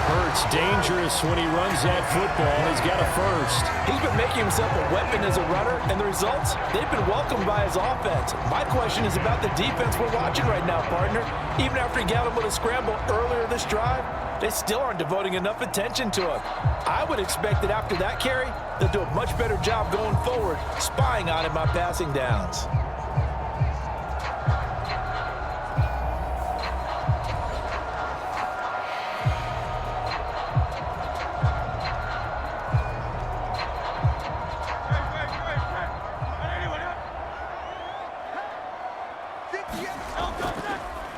Hurts dangerous when he runs that football. He's got a first. He's been making himself a weapon as a runner, and the results, they've been welcomed by his offense. My question is about the defense we're watching right now, partner. Even after he got him with a scramble earlier this drive, they still aren't devoting enough attention to him. I would expect that after that carry, they'll do a much better job going forward, spying on him on passing downs.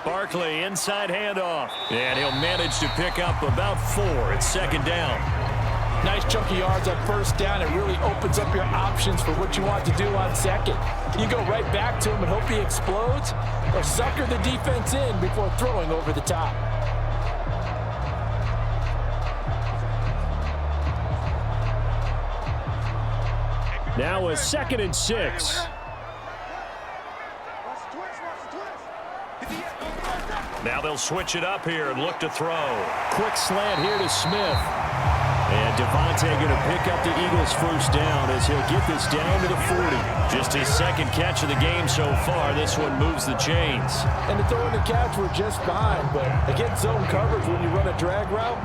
Barkley, inside handoff. And he'll manage to pick up about 4. It's second down. Nice chunky yards on first down. It really opens up your options for what you want to do on second. You go right back to him and hope he explodes, or sucker the defense in before throwing over the top. Now a 2nd and 6. Now they'll switch it up here and look to throw. Quick slant here to Smith. And Devontae going to pick up the Eagles' first down as he'll get this down to the 40. Just his second catch of the game so far. This one moves the chains. And the throw and the catch were just fine, but against zone coverage when you run a drag route,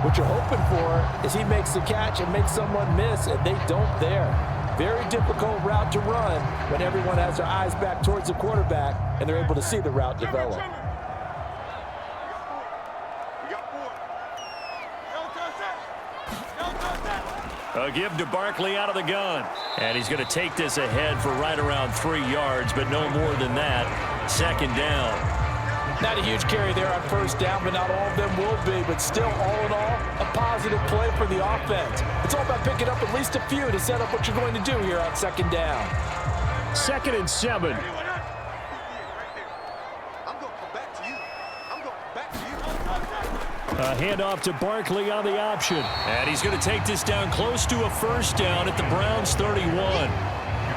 what you're hoping for is he makes the catch and makes someone miss, and they don't there. Very difficult route to run when everyone has their eyes back towards the quarterback and they're able to see the route develop. A give to Barkley out of the gun. And he's going to take this ahead for right around 3 yards, but no more than that. Second down. Not a huge carry there on first down, but not all of them will be. But still, all in all, a positive play for the offense. It's all about picking up at least a few to set up what you're going to do here on second down. 2nd and 7. A handoff to Barkley on the option. And he's going to take this down close to a first down at the Browns' 31.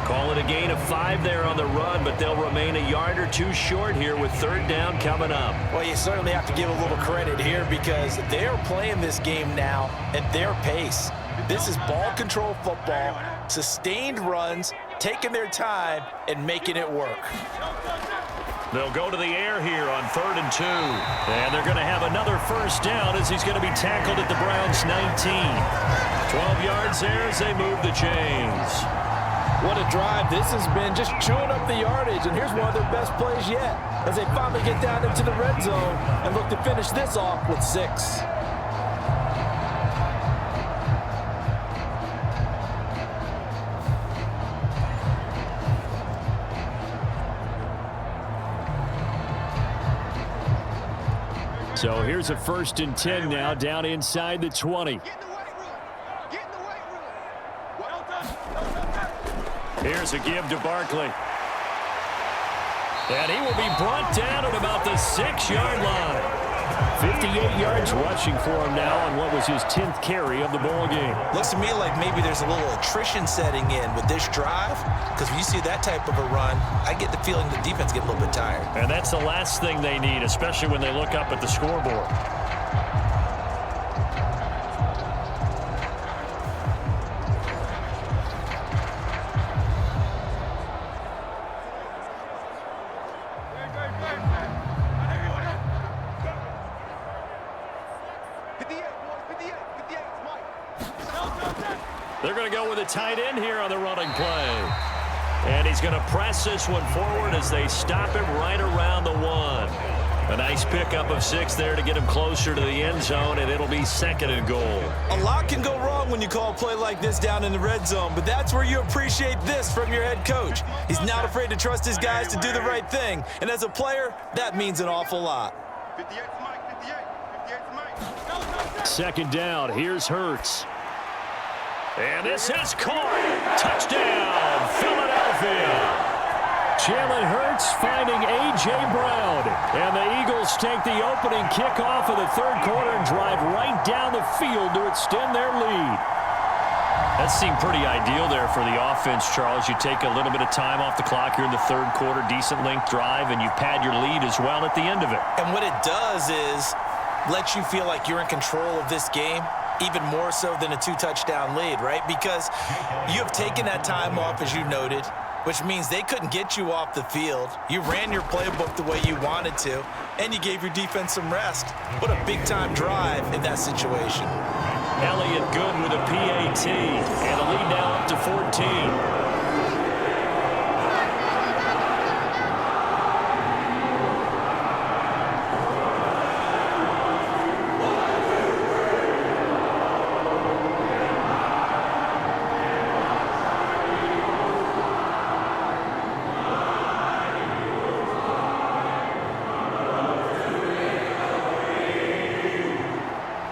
Call it a gain of 5 there on the run, but they'll remain a yard or 2 short here with third down coming up. Well, you certainly have to give a little credit here because they're playing this game now at their pace. This is ball control football, sustained runs, taking their time, and making it work. They'll go to the air here on 3rd and 2. And they're going to have another first down as he's going to be tackled at the Browns' 19. 12 yards there as they move the chains. What a drive this has been, just chewing up the yardage. And here's one of their best plays yet as they finally get down into the red zone and look to finish this off with 6. So here's a 1st and 10 now down inside the 20. Here's a give to Barkley. And he will be brought down at about the 6-yard line. 58 yards rushing for him now on what was his 10th carry of the ball game. Looks to me like maybe there's a little attrition setting in with this drive because when you see that type of a run, I get the feeling the defense get a little bit tired. And that's the last thing they need, especially when they look up at the scoreboard. They're going to go with a tight end here on the running play. And he's going to press this one forward as they stop him right around the 1. A nice pickup of 6 there to get him closer to the end zone, and it'll be 2nd and goal. A lot can go wrong when you call a play like this down in the red zone, but that's where you appreciate this from your head coach. He's not afraid to trust his guys to do the right thing, and as a player, that means an awful lot. 2nd down, here's Hurts. And this is caught. Touchdown, Philadelphia. Jalen Hurts finding A.J. Brown. And the Eagles take the opening kickoff of the 3rd quarter and drive right down the field to extend their lead. That seemed pretty ideal there for the offense, Charles. You take a little bit of time off the clock here in the 3rd quarter, decent length drive, and you pad your lead as well at the end of it. And what it does is let you feel like you're in control of this game, even more so than a 2-touchdown lead, right? Because you have taken that time off, as you noted, which means they couldn't get you off the field. You ran your playbook the way you wanted to, and you gave your defense some rest. What a big-time drive in that situation. Elliott good with a PAT, and the lead now up to 14.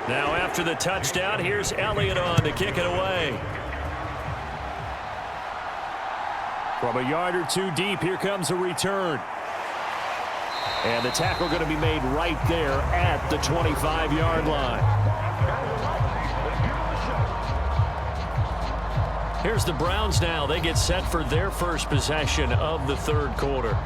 Now after the touchdown, here's Elliott on to kick it away. From a yard or 2 deep, here comes a return. And the tackle going to be made right there at the 25-yard line. Here's the Browns now. They get set for their first possession of the 3rd quarter.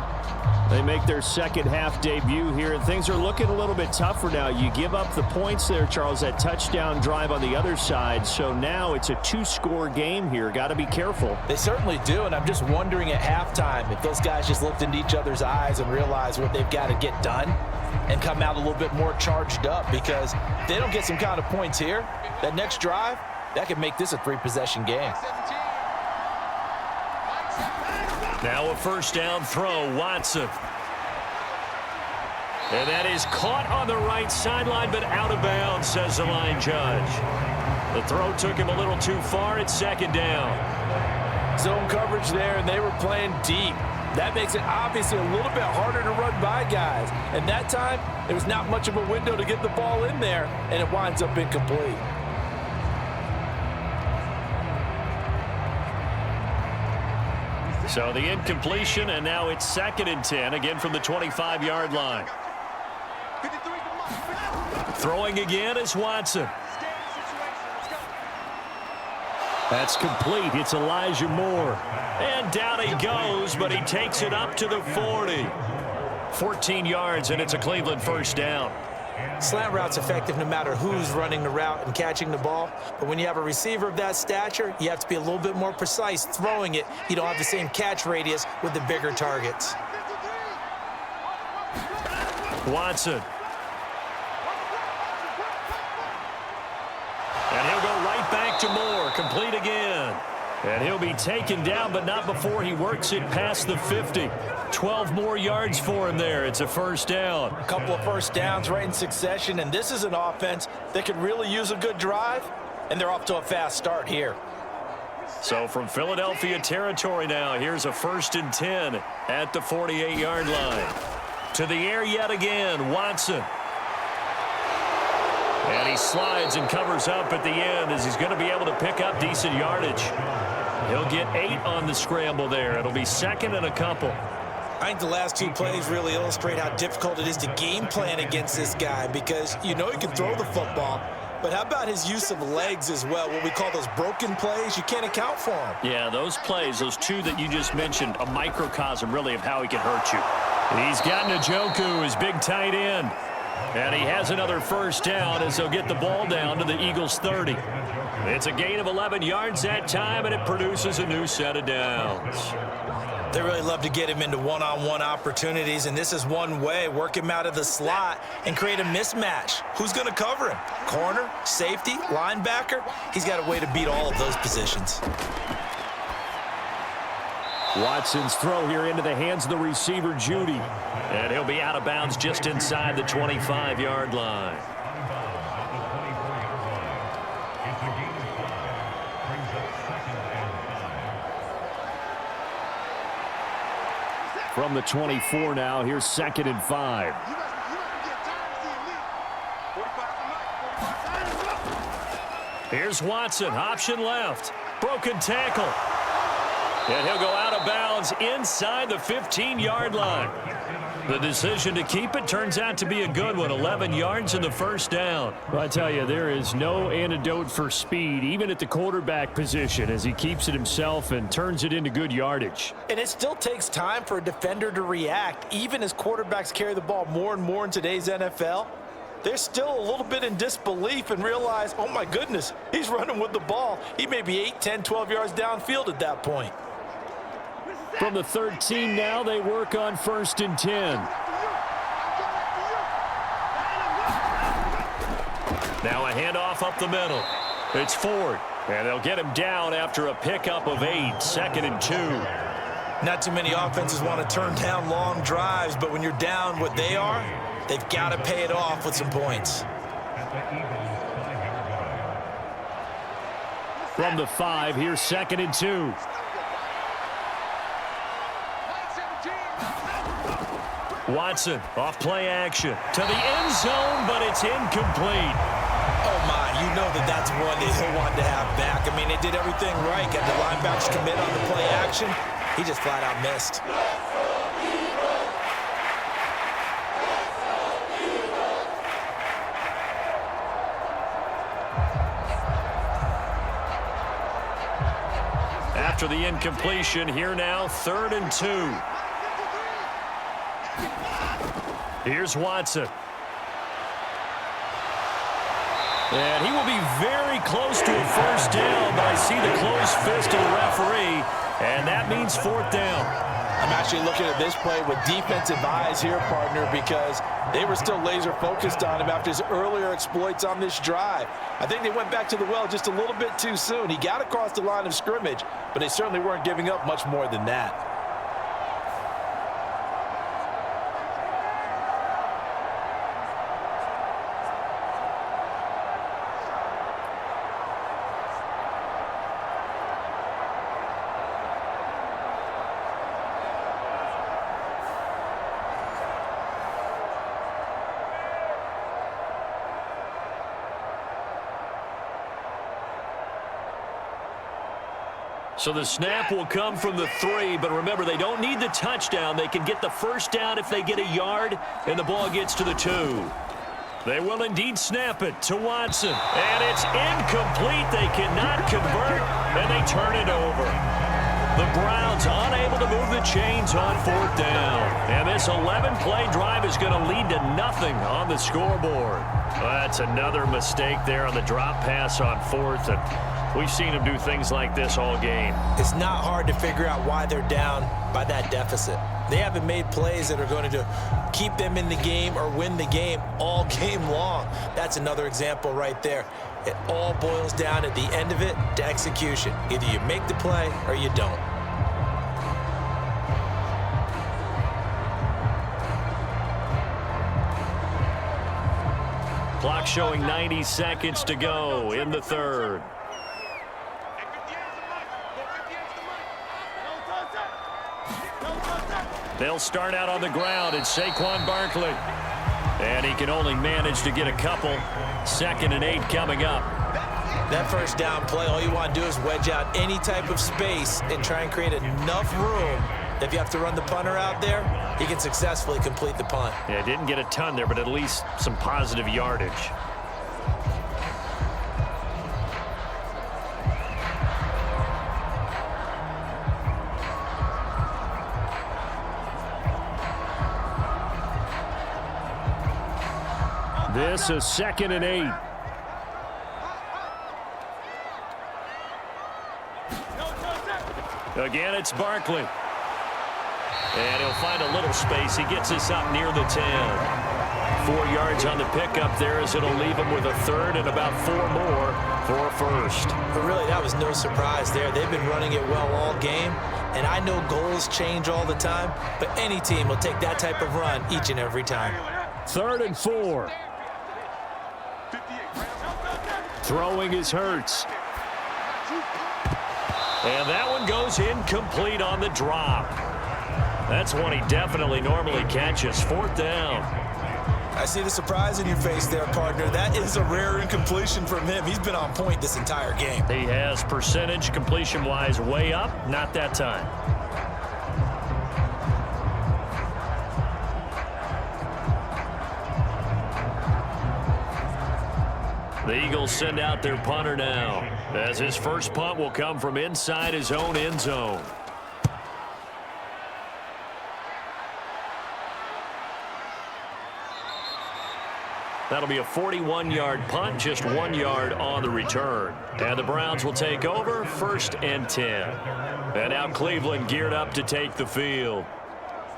They make their second half debut here, and things are looking a little bit tougher now. You give up the points there, Charles, that touchdown drive on the other side. So now it's a two-score game here. Got to be careful. They certainly do, and I'm just wondering at halftime if those guys just looked into each other's eyes and realized what they've got to get done and come out a little bit more charged up, because if they don't get some kind of points here, that next drive, that could make this a three-possession game. Now a first down throw, Watson. And that is caught on the right sideline, but out of bounds, says the line judge. The throw took him a little too far. It's second down. Zone coverage there, and they were playing deep. That makes it obviously a little bit harder to run by guys. And that time, there was not much of a window to get the ball in there, and it winds up incomplete. So the incompletion, and now it's 2nd and 10, again from the 25-yard line. Throwing again is Watson. That's complete. It's Elijah Moore. And down he goes, but he takes it up to the 40. 14 yards, and it's a Cleveland first down. Slant route's effective no matter who's running the route and catching the ball. But when you have a receiver of that stature, you have to be a little bit more precise throwing it. You don't have the same catch radius with the bigger targets. Watson. And he'll go right back to Moore. Complete again. And he'll be taken down, but not before he works it past the 50. 12 more yards for him there. It's a first down. A couple of first downs right in succession, and this is an offense that could really use a good drive, and they're off to a fast start here. So from Philadelphia territory now, here's a 1st and 10 at the 48-yard line. To the air yet again, Watson. And he slides and covers up at the end as he's going to be able to pick up decent yardage. He'll get 8 on the scramble there. It'll be 2nd and a couple. I think the last two plays really illustrate how difficult it is to game plan against this guy, because you know he can throw the football, but how about his use of legs as well? What we call those broken plays, you can't account for them. Yeah, those plays, those two that you just mentioned, a microcosm really of how he can hurt you. He's got Njoku, his big tight end. And he has another first down as they'll get the ball down to the Eagles' 30. It's a gain of 11 yards that time, and it produces a new set of downs. They really love to get him into one-on-one opportunities, and this is one way. Work him out of the slot and create a mismatch. Who's going to cover him? Corner, safety, linebacker? He's got a way to beat all of those positions. Watson's throw here into the hands of the receiver, Judy. And he'll be out of bounds just inside the 25-yard line. From the 24 now, here's 2nd and 5. Here's Watson, option left. Broken tackle. And he'll go out of bounds inside the 15-yard line. The decision to keep it turns out to be a good one. 11 yards in the first down. Well, I tell you, there is no antidote for speed, even at the quarterback position, as he keeps it himself and turns it into good yardage. And it still takes time for a defender to react, even as quarterbacks carry the ball more and more in today's NFL. They're still a little bit in disbelief and realize, oh my goodness, he's running with the ball. He may be 8, 10, 12 yards downfield at that point. From the 13 now, they work on 1st and 10. Now a handoff up the middle. It's Ford, and they'll get him down after a pickup of 8, 2nd and 2. Not too many offenses want to turn down long drives, but when you're down what they are, they've got to pay it off with some points. From the 5, here's 2nd and 2. Watson off play action to the end zone, but it's incomplete. Oh my, you know that's one that he'll want to have back. I mean, they did everything right. Got the linebackers commit on the play action. He just flat out missed. After the incompletion, here now, 3rd and 2. Here's Watson. And he will be very close to a first down, but I see the closed fist of the referee, and that means fourth down. I'm actually looking at this play with defensive eyes here, partner, because they were still laser focused on him after his earlier exploits on this drive. I think they went back to the well just a little bit too soon. He got across the line of scrimmage, but they certainly weren't giving up much more than that. So the snap will come from the 3, but remember, they don't need the touchdown. They can get the first down if they get a yard, and the ball gets to the 2. They will indeed snap it to Watson, and it's incomplete. They cannot convert, and they turn it over. The Browns unable to move the chains on fourth down, and this 11-play drive is going to lead to nothing on the scoreboard. That's another mistake there on the drop pass on fourth, and we've seen him do things like this all game. It's not hard to figure out why they're down by that deficit. They haven't made plays that are going to keep them in the game or win the game all game long. That's another example right there. It all boils down at the end of it to execution. Either you make the play or you don't. Clock showing 90 seconds to go in the third. They'll start out on the ground. It's Saquon Barkley. And he can only manage to get a couple. 2nd and 8 coming up. That first down play, all you want to do is wedge out any type of space and try and create enough room. If you have to run the punter out there, he can successfully complete the punt. Yeah, didn't get a ton there, but at least some positive yardage. This is 2nd and 8. Again, it's Barkley. And he'll find a little space. He gets us up near the 10. 4 yards on the pickup there as it'll leave him with a third and about 4 more for a first. But really, that was no surprise there. They've been running it well all game. And I know goals change all the time, but any team will take that type of run each and every time. 3rd and 4. Throwing is Hurts. And that one goes incomplete on the drop. That's one he definitely normally catches. 4th down. I see the surprise in your face there, partner. That is a rare incompletion from him. He's been on point this entire game. He has percentage completion-wise way up. Not that time. The Eagles send out their punter now, as his first punt will come from inside his own end zone. That'll be a 41-yard punt, just 1 yard on the return. And the Browns will take over, 1st and 10. And now Cleveland geared up to take the field.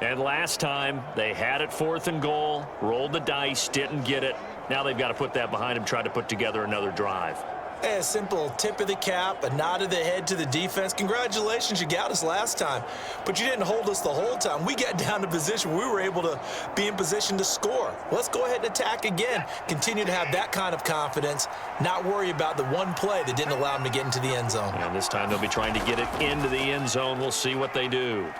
And last time, they had it 4th and goal, rolled the dice, didn't get it. Now they've got to put that behind them, try to put together another drive. Hey, a simple tip of the cap, a nod of the head to the defense. Congratulations, you got us last time, but you didn't hold us the whole time. We got down to position. We were able to be in position to score. Let's go ahead and attack again. Continue to have that kind of confidence, not worry about the one play that didn't allow them to get into the end zone. And this time they'll be trying to get it into the end zone. We'll see what they do.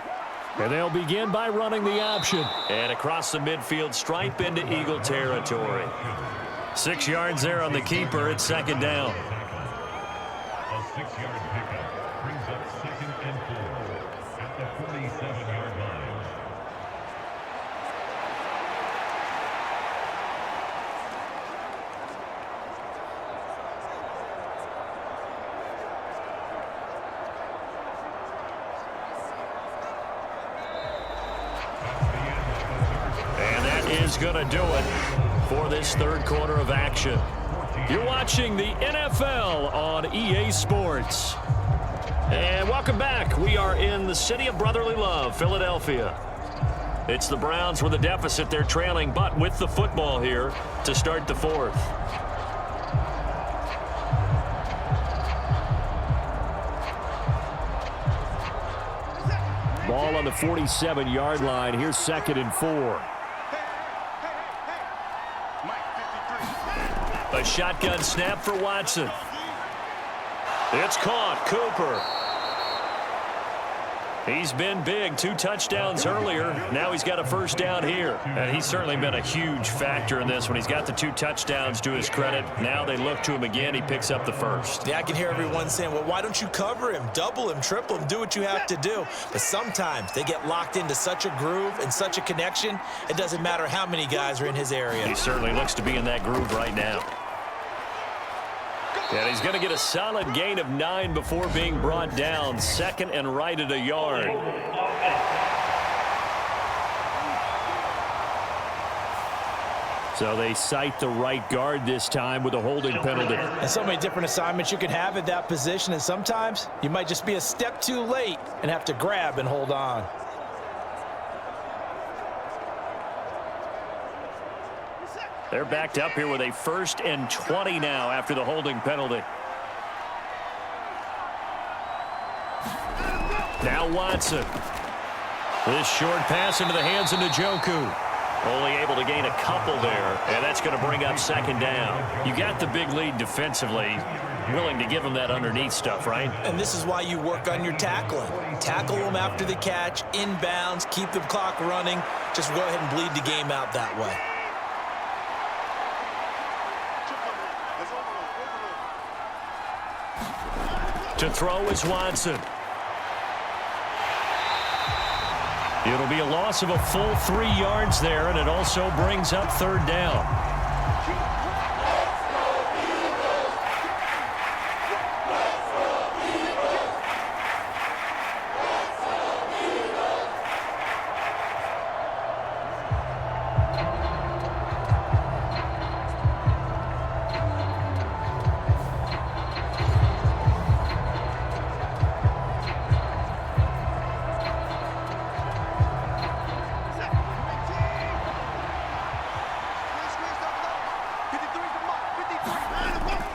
And they'll begin by running the option. And across the midfield stripe into Eagle territory. 6 yards there on the keeper. It's 2nd down. A 6-yard pickup brings up 2nd and 4 at the 47-yard line. is going to do it for this third quarter of action. You're watching the NFL on EA Sports. And welcome back. We are in the city of brotherly love, Philadelphia. It's the Browns with a deficit. They're trailing, but with the football here to start the fourth. Ball on the 47-yard line. Here's 2nd and 4. A shotgun snap for Watson. It's caught. Cooper. He's been big. 2 touchdowns earlier. Now he's got a first down here. And he's certainly been a huge factor in this when he's got the 2 touchdowns to his credit. Now they look to him again. He picks up the first. Yeah, I can hear everyone saying, well, why don't you cover him? Double him, triple him, do what you have to do. But sometimes they get locked into such a groove and such a connection, it doesn't matter how many guys are in his area. He certainly looks to be in that groove right now. And he's going to get a solid gain of 9 before being brought down. 2nd and right at a yard. So they cite the right guard this time with a holding penalty. And so many different assignments you can have at that position, and sometimes you might just be a step too late and have to grab and hold on. They're backed up here with a 1st and 20 now after the holding penalty. Now Watson. This short pass into the hands of Njoku. Only able to gain a couple there, and that's going to bring up 2nd down. You got the big lead defensively. Willing to give him that underneath stuff, right? And this is why you work on your tackling. Tackle them after the catch, inbounds, keep the clock running. Just go ahead and bleed the game out that way. To throw is Watson. It'll be a loss of a full 3 yards there, and it also brings up 3rd down.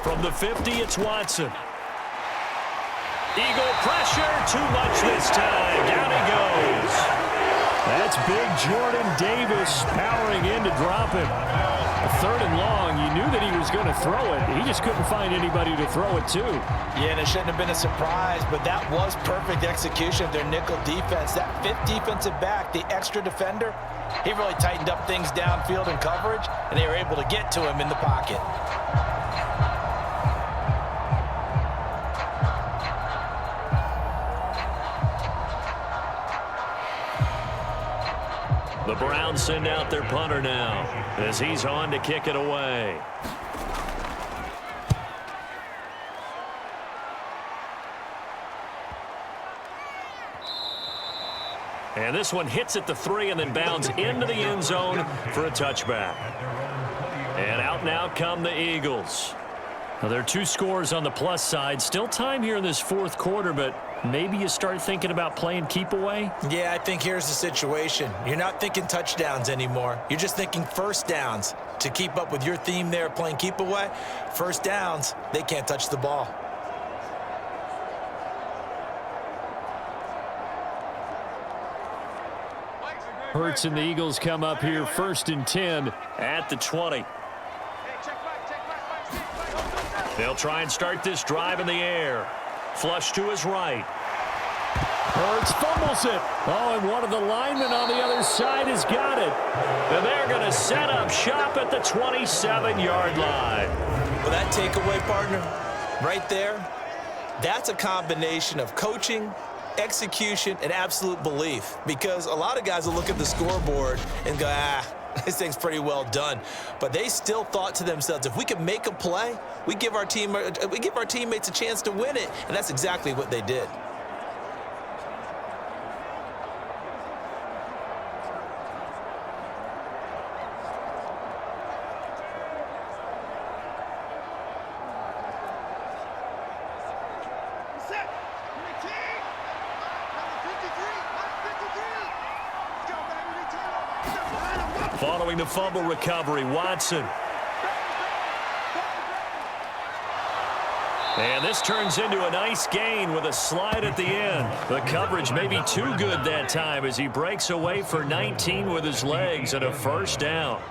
From the 50, it's Watson. Eagle pressure, too much this time. Down he goes. That's big Jordan Davis powering in to drop him. A 3rd and long. You knew that he was going to throw it. He just couldn't find anybody to throw it to. Yeah, and it shouldn't have been a surprise, but that was perfect execution of their nickel defense. That 5th defensive back, the extra defender, he really tightened up things downfield in coverage, and they were able to get to him in the pocket. The Browns send out their punter now as he's on to kick it away. And this one hits at the 3 and then bounds into the end zone for a touchback. And out now come the Eagles. Now, there are 2 scores on the plus side. Still time here in this 4th quarter, but maybe you start thinking about playing keep away? Yeah, I think here's the situation. You're not thinking touchdowns anymore. You're just thinking first downs. To keep up with your theme there, playing keep away, first downs, they can't touch the ball. Hurts and the Eagles come up here 1st and 10 at the 20. They'll try and start this drive in the air. Flush to his right. Hurts fumbles it. Oh, and one of the linemen on the other side has got it. And they're going to set up shop at the 27-yard line. Well, that takeaway, partner, right there, that's a combination of coaching, execution, and absolute belief. Because a lot of guys will look at the scoreboard and go, this thing's pretty well done. But they still thought to themselves, if we can make a play, we give our teammates a chance to win it. And that's exactly what they did. Following the fumble recovery, Watson. And this turns into a nice gain with a slide at the end. The coverage may be too good that time as he breaks away for 19 with his legs and a first down.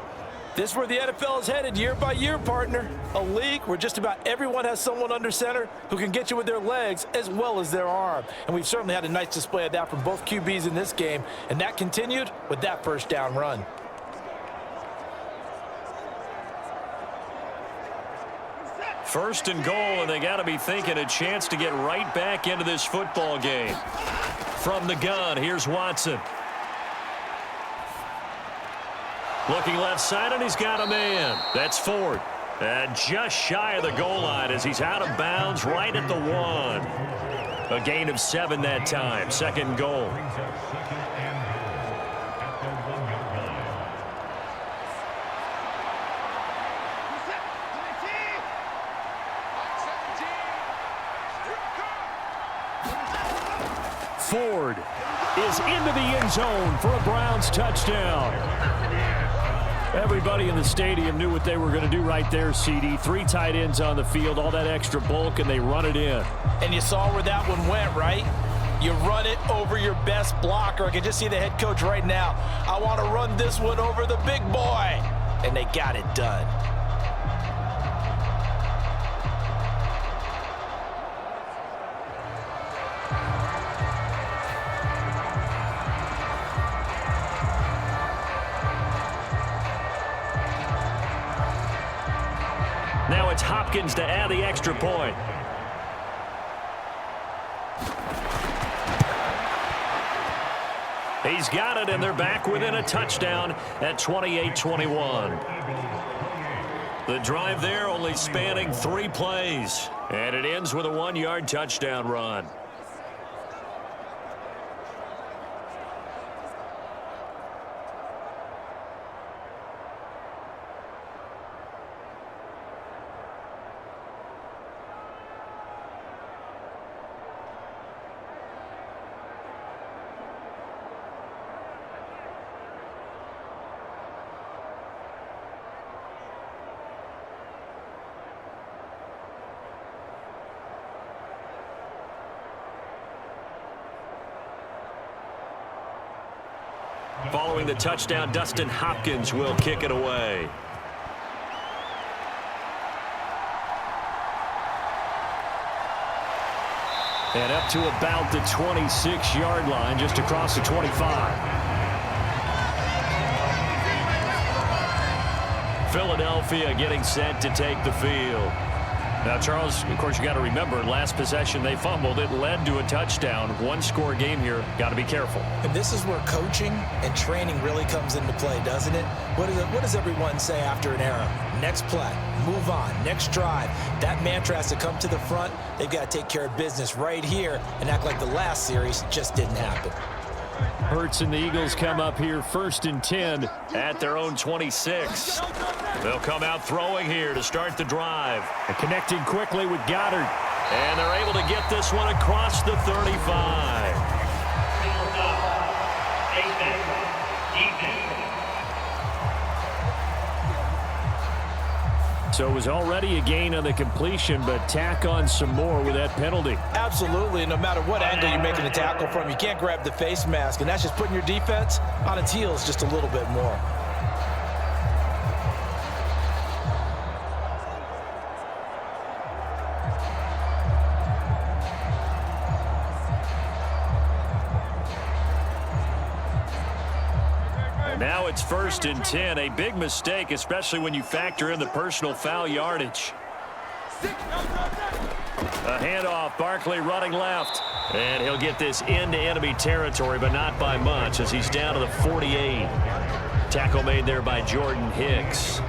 This is where the NFL is headed year by year, partner. A league where just about everyone has someone under center who can get you with their legs as well as their arm. And we've certainly had a nice display of that from both QBs in this game, and that continued with that first down run. First and goal, and they got to be thinking a chance to get right back into this football game. From the gun, here's Watson. Looking left side, and he's got a man. That's Ford. And just shy of the goal line as he's out of bounds right at the 1. A gain of 7 that time. Second goal. Ford is into the end zone for a Browns touchdown. Everybody in the stadium knew what they were going to do right there, CD. 3 tight ends on the field, all that extra bulk, and they run it in. And you saw where that one went, right? You run it over your best blocker. I can just see the head coach right now. I want to run this one over the big boy. And they got it done. Now it's Hopkins to add the extra point. He's got it, and they're back within a touchdown at 28-21. The drive there only spanning 3 plays, and it ends with a 1-yard touchdown run. Following the touchdown, Dustin Hopkins will kick it away. And up to about the 26-yard line, just across the 25. Philadelphia getting set to take the field. Now, Charles, of course, you got to remember, last possession they fumbled. It led to a touchdown. 1-score game here. Got to be careful. And this is where coaching and training really comes into play, doesn't it? What does everyone say after an error? Next play, move on, next drive. That mantra has to come to the front. They've got to take care of business right here and act like the last series just didn't happen. Hurts and the Eagles come up here 1st and 10 at their own 26. They'll come out throwing here to start the drive. And connecting quickly with Goddard. And they're able to get this one across the 35. So it was already a gain on the completion, but tack on some more with that penalty. Absolutely, no matter what angle you're making the tackle from, you can't grab the face mask, and that's just putting your defense on its heels just a little bit more. Now it's 1st and 10, a big mistake, especially when you factor in the personal foul yardage. A handoff, Barkley running left. And he'll get this into enemy territory, but not by much as he's down to the 48. Tackle made there by Jordan Hicks.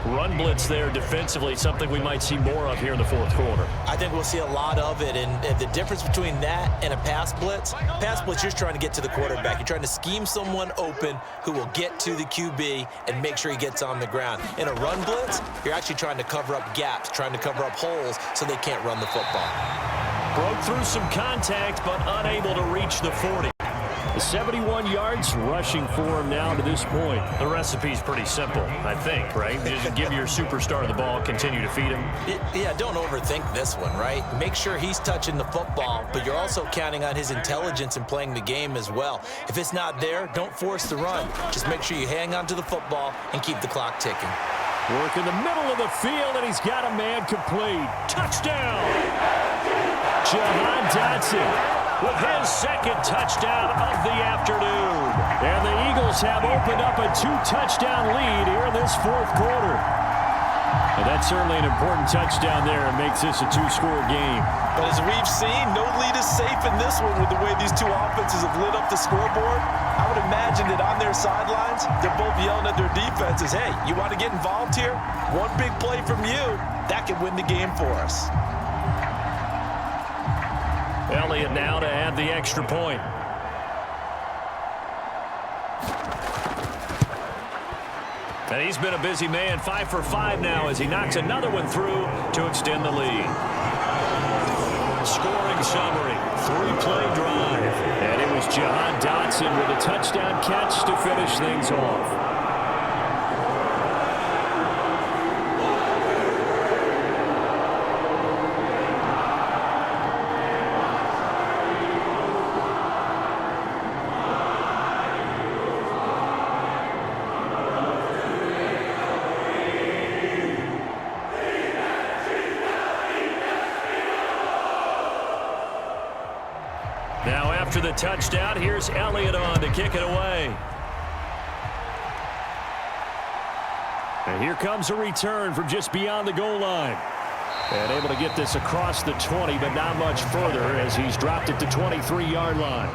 Run blitz there defensively, something we might see more of here in the 4th quarter. I think we'll see a lot of it, and the difference between that and a pass blitz, you're just trying to get to the quarterback. You're trying to scheme someone open who will get to the QB and make sure he gets on the ground. In a run blitz, you're actually trying to cover up gaps, trying to cover up holes so they can't run the football. Broke through some contact, but unable to reach the 40. 71 yards rushing for him now to this point. The recipe's pretty simple, I think, right? Just give your superstar the ball, continue to feed him. Yeah, don't overthink this one, right? Make sure he's touching the football, but you're also counting on his intelligence in playing the game as well. If it's not there, don't force the run. Just make sure you hang on to the football and keep the clock ticking. Work in the middle of the field, and he's got a man complete. Touchdown! Jahan Dotson with his second touchdown of the afternoon. And the Eagles have opened up a 2-touchdown lead here in this fourth quarter. And that's certainly an important touchdown there and makes this a 2-score game. But as we've seen, no lead is safe in this one with the way these two offenses have lit up the scoreboard. I would imagine that on their sidelines, they're both yelling at their defenses, hey, you want to get involved here? One big play from you, that could win the game for us. Elliott now to add the extra point. And he's been a busy man, 5 for 5 now as he knocks another one through to extend the lead. Scoring summary, 3-play drive. And it was Jahan Dotson with a touchdown catch to finish things off. Now after the touchdown, here's Elliott on to kick it away. And here comes a return from just beyond the goal line. And able to get this across the 20, but not much further as he's dropped it to 23-yard line.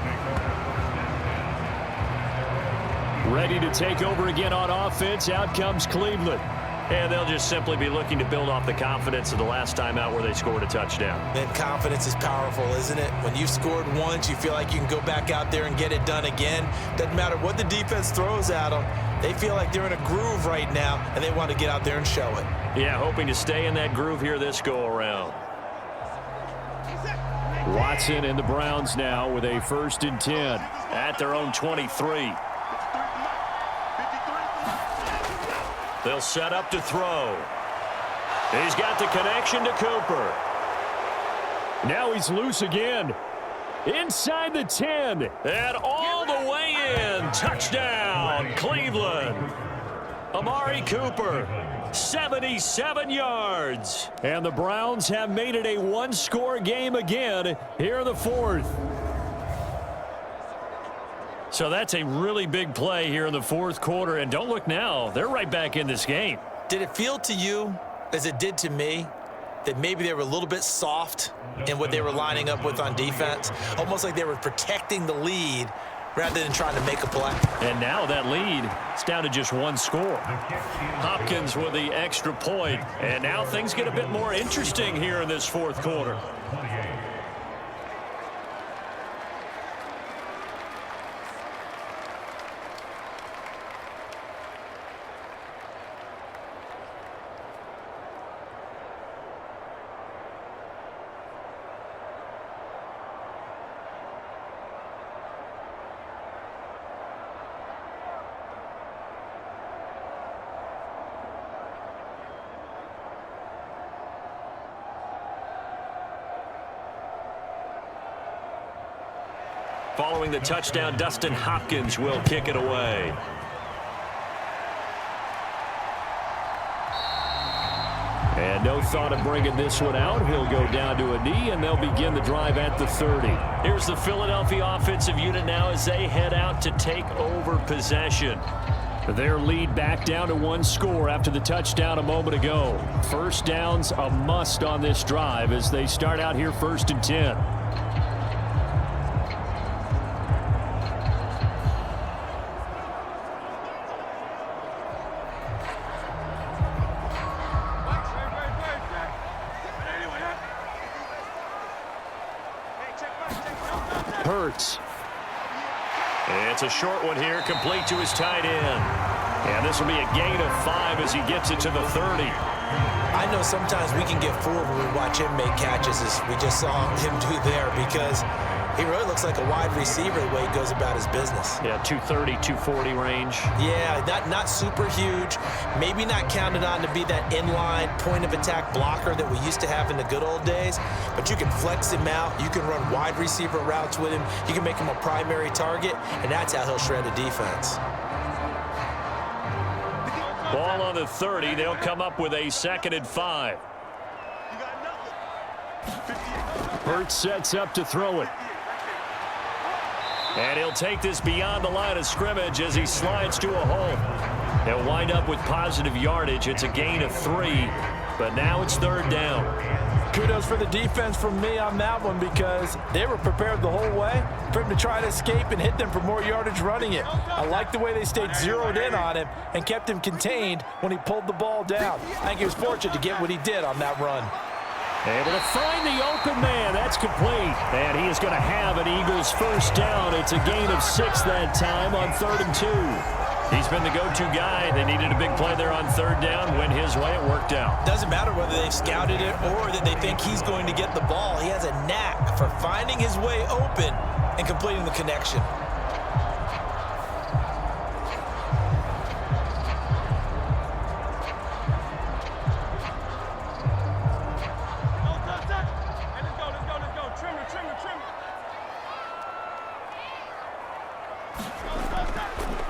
Ready to take over again on offense. Out comes Cleveland. And they'll just simply be looking to build off the confidence of the last time out where they scored a touchdown. Then confidence is powerful, isn't it? When you've scored once, you feel like you can go back out there and get it done again. Doesn't matter what the defense throws at them. They feel like they're in a groove right now, and they want to get out there and show it. Yeah, hoping to stay in that groove here this go-around. Watson and the Browns now with a 1st and 10 at their own 23. They'll set up to throw. He's got the connection to Cooper. Now he's loose again. Inside the 10. And all the way in. Touchdown, Cleveland. Amari Cooper, 77 yards. And the Browns have made it a 1-score game again here in the 4th. So that's a really big play here in the 4th quarter. And don't look now, they're right back in this game. Did it feel to you, as it did to me, that maybe they were a little bit soft in what they were lining up with on defense? Almost like they were protecting the lead rather than trying to make a play. And now that lead, it's down to just 1 score. Hopkins with the extra point. And now things get a bit more interesting here in this 4th quarter. Following the touchdown, Dustin Hopkins will kick it away. And no thought of bringing this one out. He'll go down to a knee, and they'll begin the drive at the 30. Here's the Philadelphia offensive unit now as they head out to take over possession. Their lead back down to 1 score after the touchdown a moment ago. 1st downs a must on this drive as they start out here 1st and 10. Hurts. It's a short one here, complete to his tight end. And this will be a gain of 5 as he gets it to the 30. I know sometimes we can get fooled when we watch him make catches, as we just saw him do there, because He really looks like a wide receiver the way he goes about his business. Yeah, 230, 240 range. Yeah, not super huge. Maybe not counted on to be that inline point-of-attack blocker that we used to have in the good old days, but you can flex him out. You can run wide receiver routes with him. You can make him a primary target, and that's how he'll shred a defense. Ball on the 30. They'll come up with a 2nd and 5. Hurts sets up to throw it. And he'll take this beyond the line of scrimmage as he slides to a hole. They'll wind up with positive yardage. It's a gain of 3, but now it's 3rd down. Kudos for the defense from me on that one because they were prepared the whole way for him to try to escape and hit them for more yardage running it. I like the way they stayed zeroed in on him and kept him contained when he pulled the ball down. I think he was fortunate to get what he did on that run. Able to find the open man. That's complete. And he is going to have an Eagles 1st down. It's a gain of 6 that time on 3rd and 2. He's been the go-to guy. They needed a big play there on 3rd down. Went his way. It worked out. Doesn't matter whether they've scouted it or that they think he's going to get the ball. He has a knack for finding his way open and completing the connection.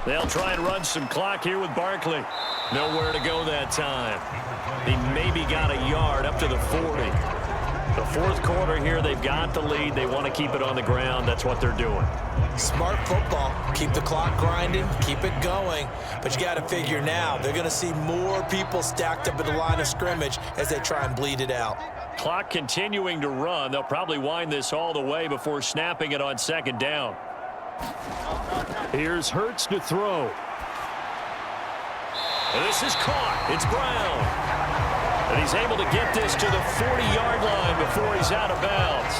They'll try and run some clock here with Barkley. Nowhere to go that time. He maybe got a yard up to the 40. The 4th quarter here, they've got the lead. They want to keep it on the ground. That's what they're doing. Smart football. Keep the clock grinding. Keep it going. But you got to figure now, they're going to see more people stacked up at the line of scrimmage as they try and bleed it out. Clock continuing to run. They'll probably wind this all the way before snapping it on 2nd down. Here's Hurts to throw. And this is caught. It's Brown. And he's able to get this to the 40-yard line before he's out of bounds.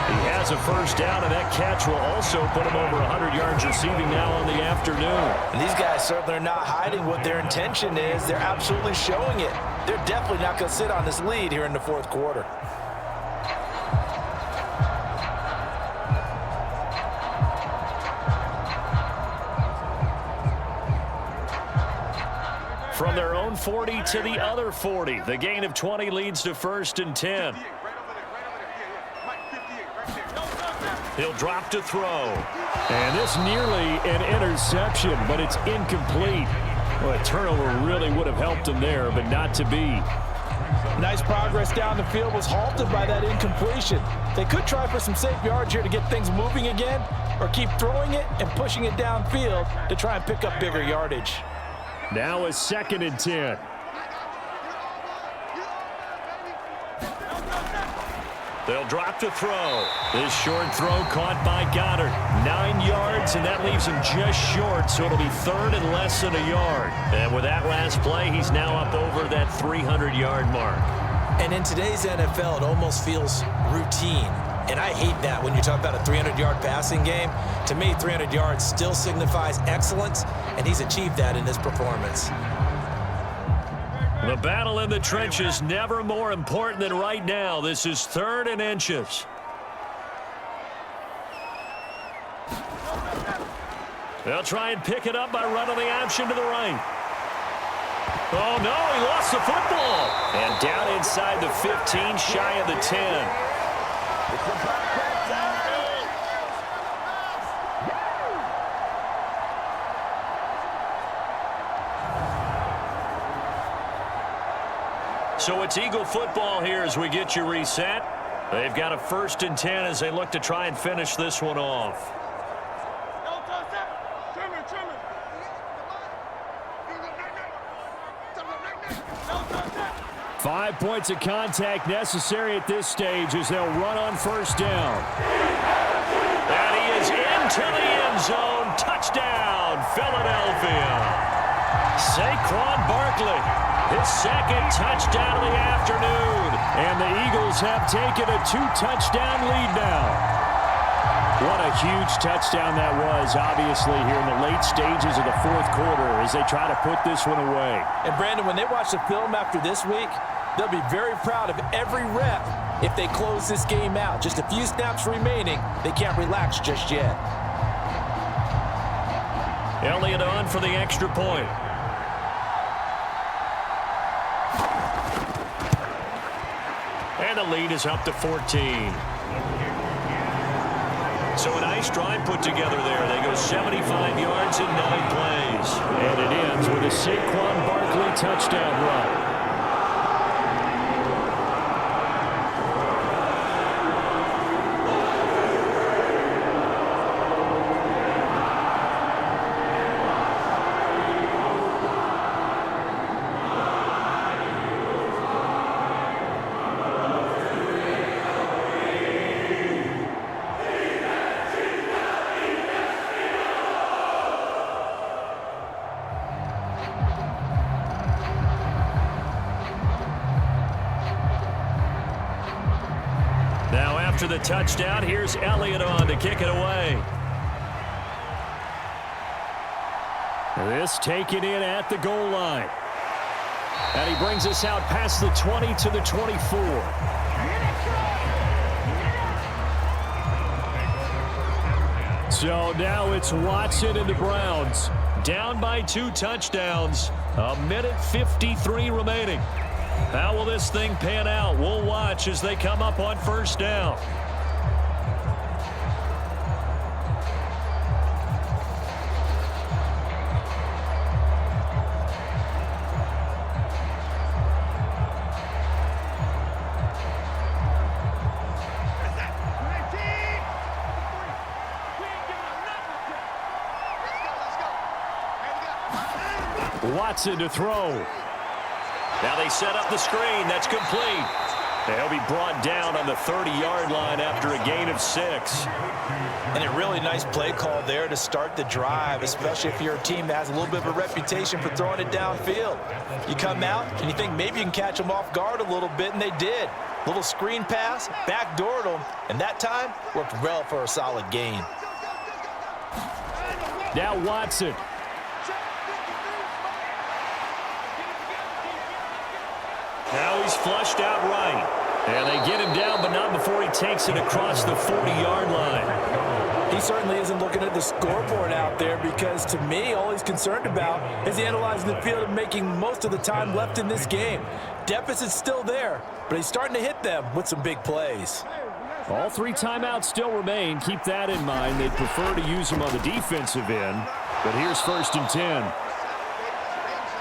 He has a 1st down, and that catch will also put him over 100 yards receiving now on the afternoon. And these guys certainly are not hiding what their intention is. They're absolutely showing it. They're definitely not going to sit on this lead here in the 4th quarter. From their own 40 to the other 40. The gain of 20 leads to 1st and 10. He'll drop to throw. And this nearly an interception, but it's incomplete. Well, a turnover really would have helped him there, but not to be. Nice progress down the field was halted by that incompletion. They could try for some safe yards here to get things moving again, or keep throwing it and pushing it downfield to try and pick up bigger yardage. Now a 2nd and 10. They'll drop to throw. This short throw caught by Goddard. 9 yards, and that leaves him just short, so it'll be 3rd and less than a yard. And with that last play, he's now up over that 300-yard mark. And in today's NFL, it almost feels routine. And I hate that when you talk about a 300-yard passing game. To me, 300 yards still signifies excellence, and he's achieved that in this performance. The battle in the trenches never more important than right now. This is 3rd and inches. They'll try and pick it up by running the option to the right. Oh, no, he lost the football. And down inside the 15, shy of the 10. So it's Eagle football here as we get you reset. They've got a 1st and 10 as they look to try and finish this one off. 5 points of contact necessary at this stage as they'll run on 1st down. And he is into the end zone. Touchdown, Philadelphia. Saquon Barkley. His 2nd touchdown of the afternoon. And the Eagles have taken a 2-touchdown lead now. What a huge touchdown that was, obviously, here in the late stages of the 4th quarter as they try to put this one away. And, Brandon, when they watch the film after this week, They'll be very proud of every rep if they close this game out. Just a few snaps remaining. They can't relax just yet. Elliott on for the extra point. And the lead is up to 14. So a nice drive put together there. They go 75 yards in 9 plays. And it ends with a Saquon Barkley touchdown run. After the touchdown, here's Elliott on to kick it away. This taken in at the goal line. And he brings us out past the 20 to the 24. So now it's Watson and the Browns. Down by 2 touchdowns. 1:53 remaining. How will this thing pan out? We'll watch as they come up on first down. Watson to throw. Now they set up the screen. That's complete. They'll be brought down on the 30-yard line after a gain of 6. And a really nice play call there to start the drive, especially if you're a team that has a little bit of a reputation for throwing it downfield. You come out and you think maybe you can catch them off guard a little bit, and they did. Little screen pass, backdoored them, and that time worked well for a solid gain. Now Watson. Now he's flushed out right. And they get him down, but not before he takes it across the 40-yard line. He certainly isn't looking at the scoreboard out there because, to me, all he's concerned about is analyzing the field and making most of the time left in this game. Deficit's still there, but he's starting to hit them with some big plays. All 3 timeouts still remain. Keep that in mind. They'd prefer to use them on the defensive end. But here's 1st and 10.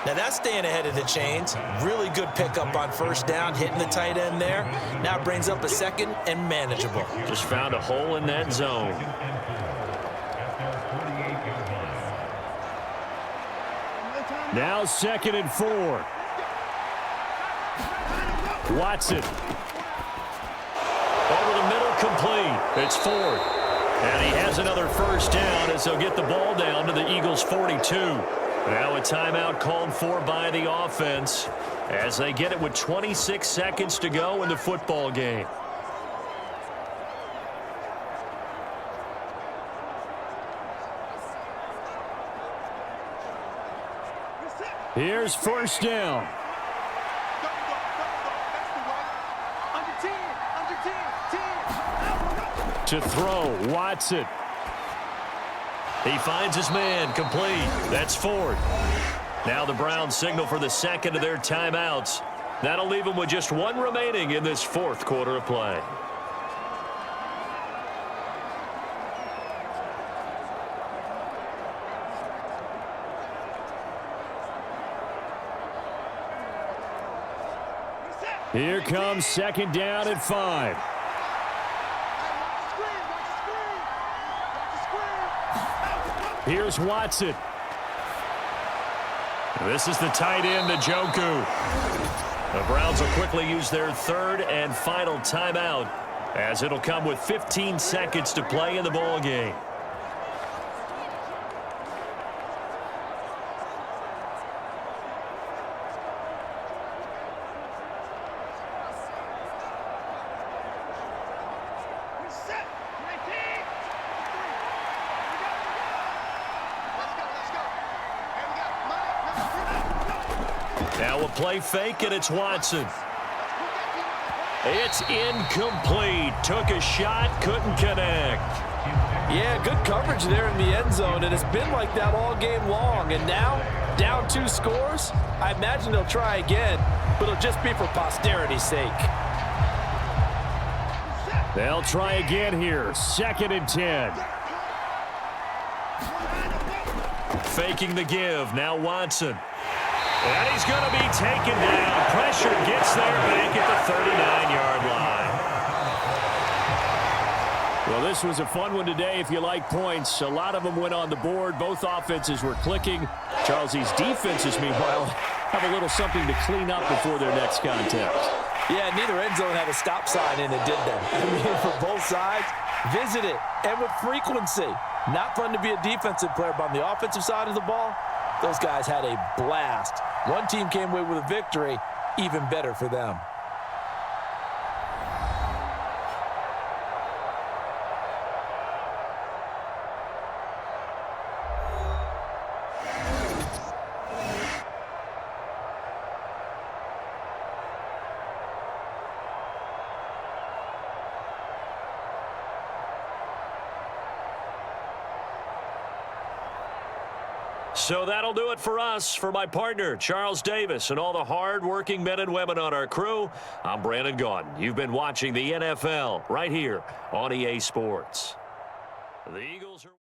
Now that's staying ahead of the chains. Really good pickup on first down, hitting the tight end there. Now it brings up a 2nd and manageable. Just found a hole in that zone. Now 2nd and 4. Watson. Over the middle, complete. It's Ford. And he has another first down as they'll get the ball down to the Eagles' 42. Now a timeout called for by the offense as they get it with 26 seconds to go in the football game. Here's first down. To throw, Watson. He finds his man, complete. That's Ford. Now the Browns signal for the 2nd of their timeouts. That'll leave them with just 1 remaining in this 4th quarter of play. Here comes 2nd down and 5. Here's Watson. This is the tight end, Njoku. The Browns will quickly use their 3rd and final timeout as it'll come with 15 seconds to play in the ball game. Now a play fake, and it's Watson. It's incomplete. Took a shot, couldn't connect. Yeah, good coverage there in the end zone, and it's been like that all game long. And now, down 2 scores, I imagine they'll try again, but it'll just be for posterity's sake. They'll try again here. 2nd and 10. Faking the give. Now Watson. And he's going to be taken down. Pressure gets there back at the 39-yard line. Well, this was a fun one today if you like points. A lot of them went on the board. Both offenses were clicking. Charles, these defenses, meanwhile, have a little something to clean up before their next contest. Yeah, neither end zone had a stop sign in it, did they? I mean, for both sides, visit it, and with frequency. Not fun to be a defensive player, but on the offensive side of the ball, those guys had a blast. One team came away with a victory, even better for them. So that'll do it for us. For my partner, Charles Davis, and all the hard-working men and women on our crew, I'm Brandon Gaudin. You've been watching the NFL right here on EA Sports. The Eagles are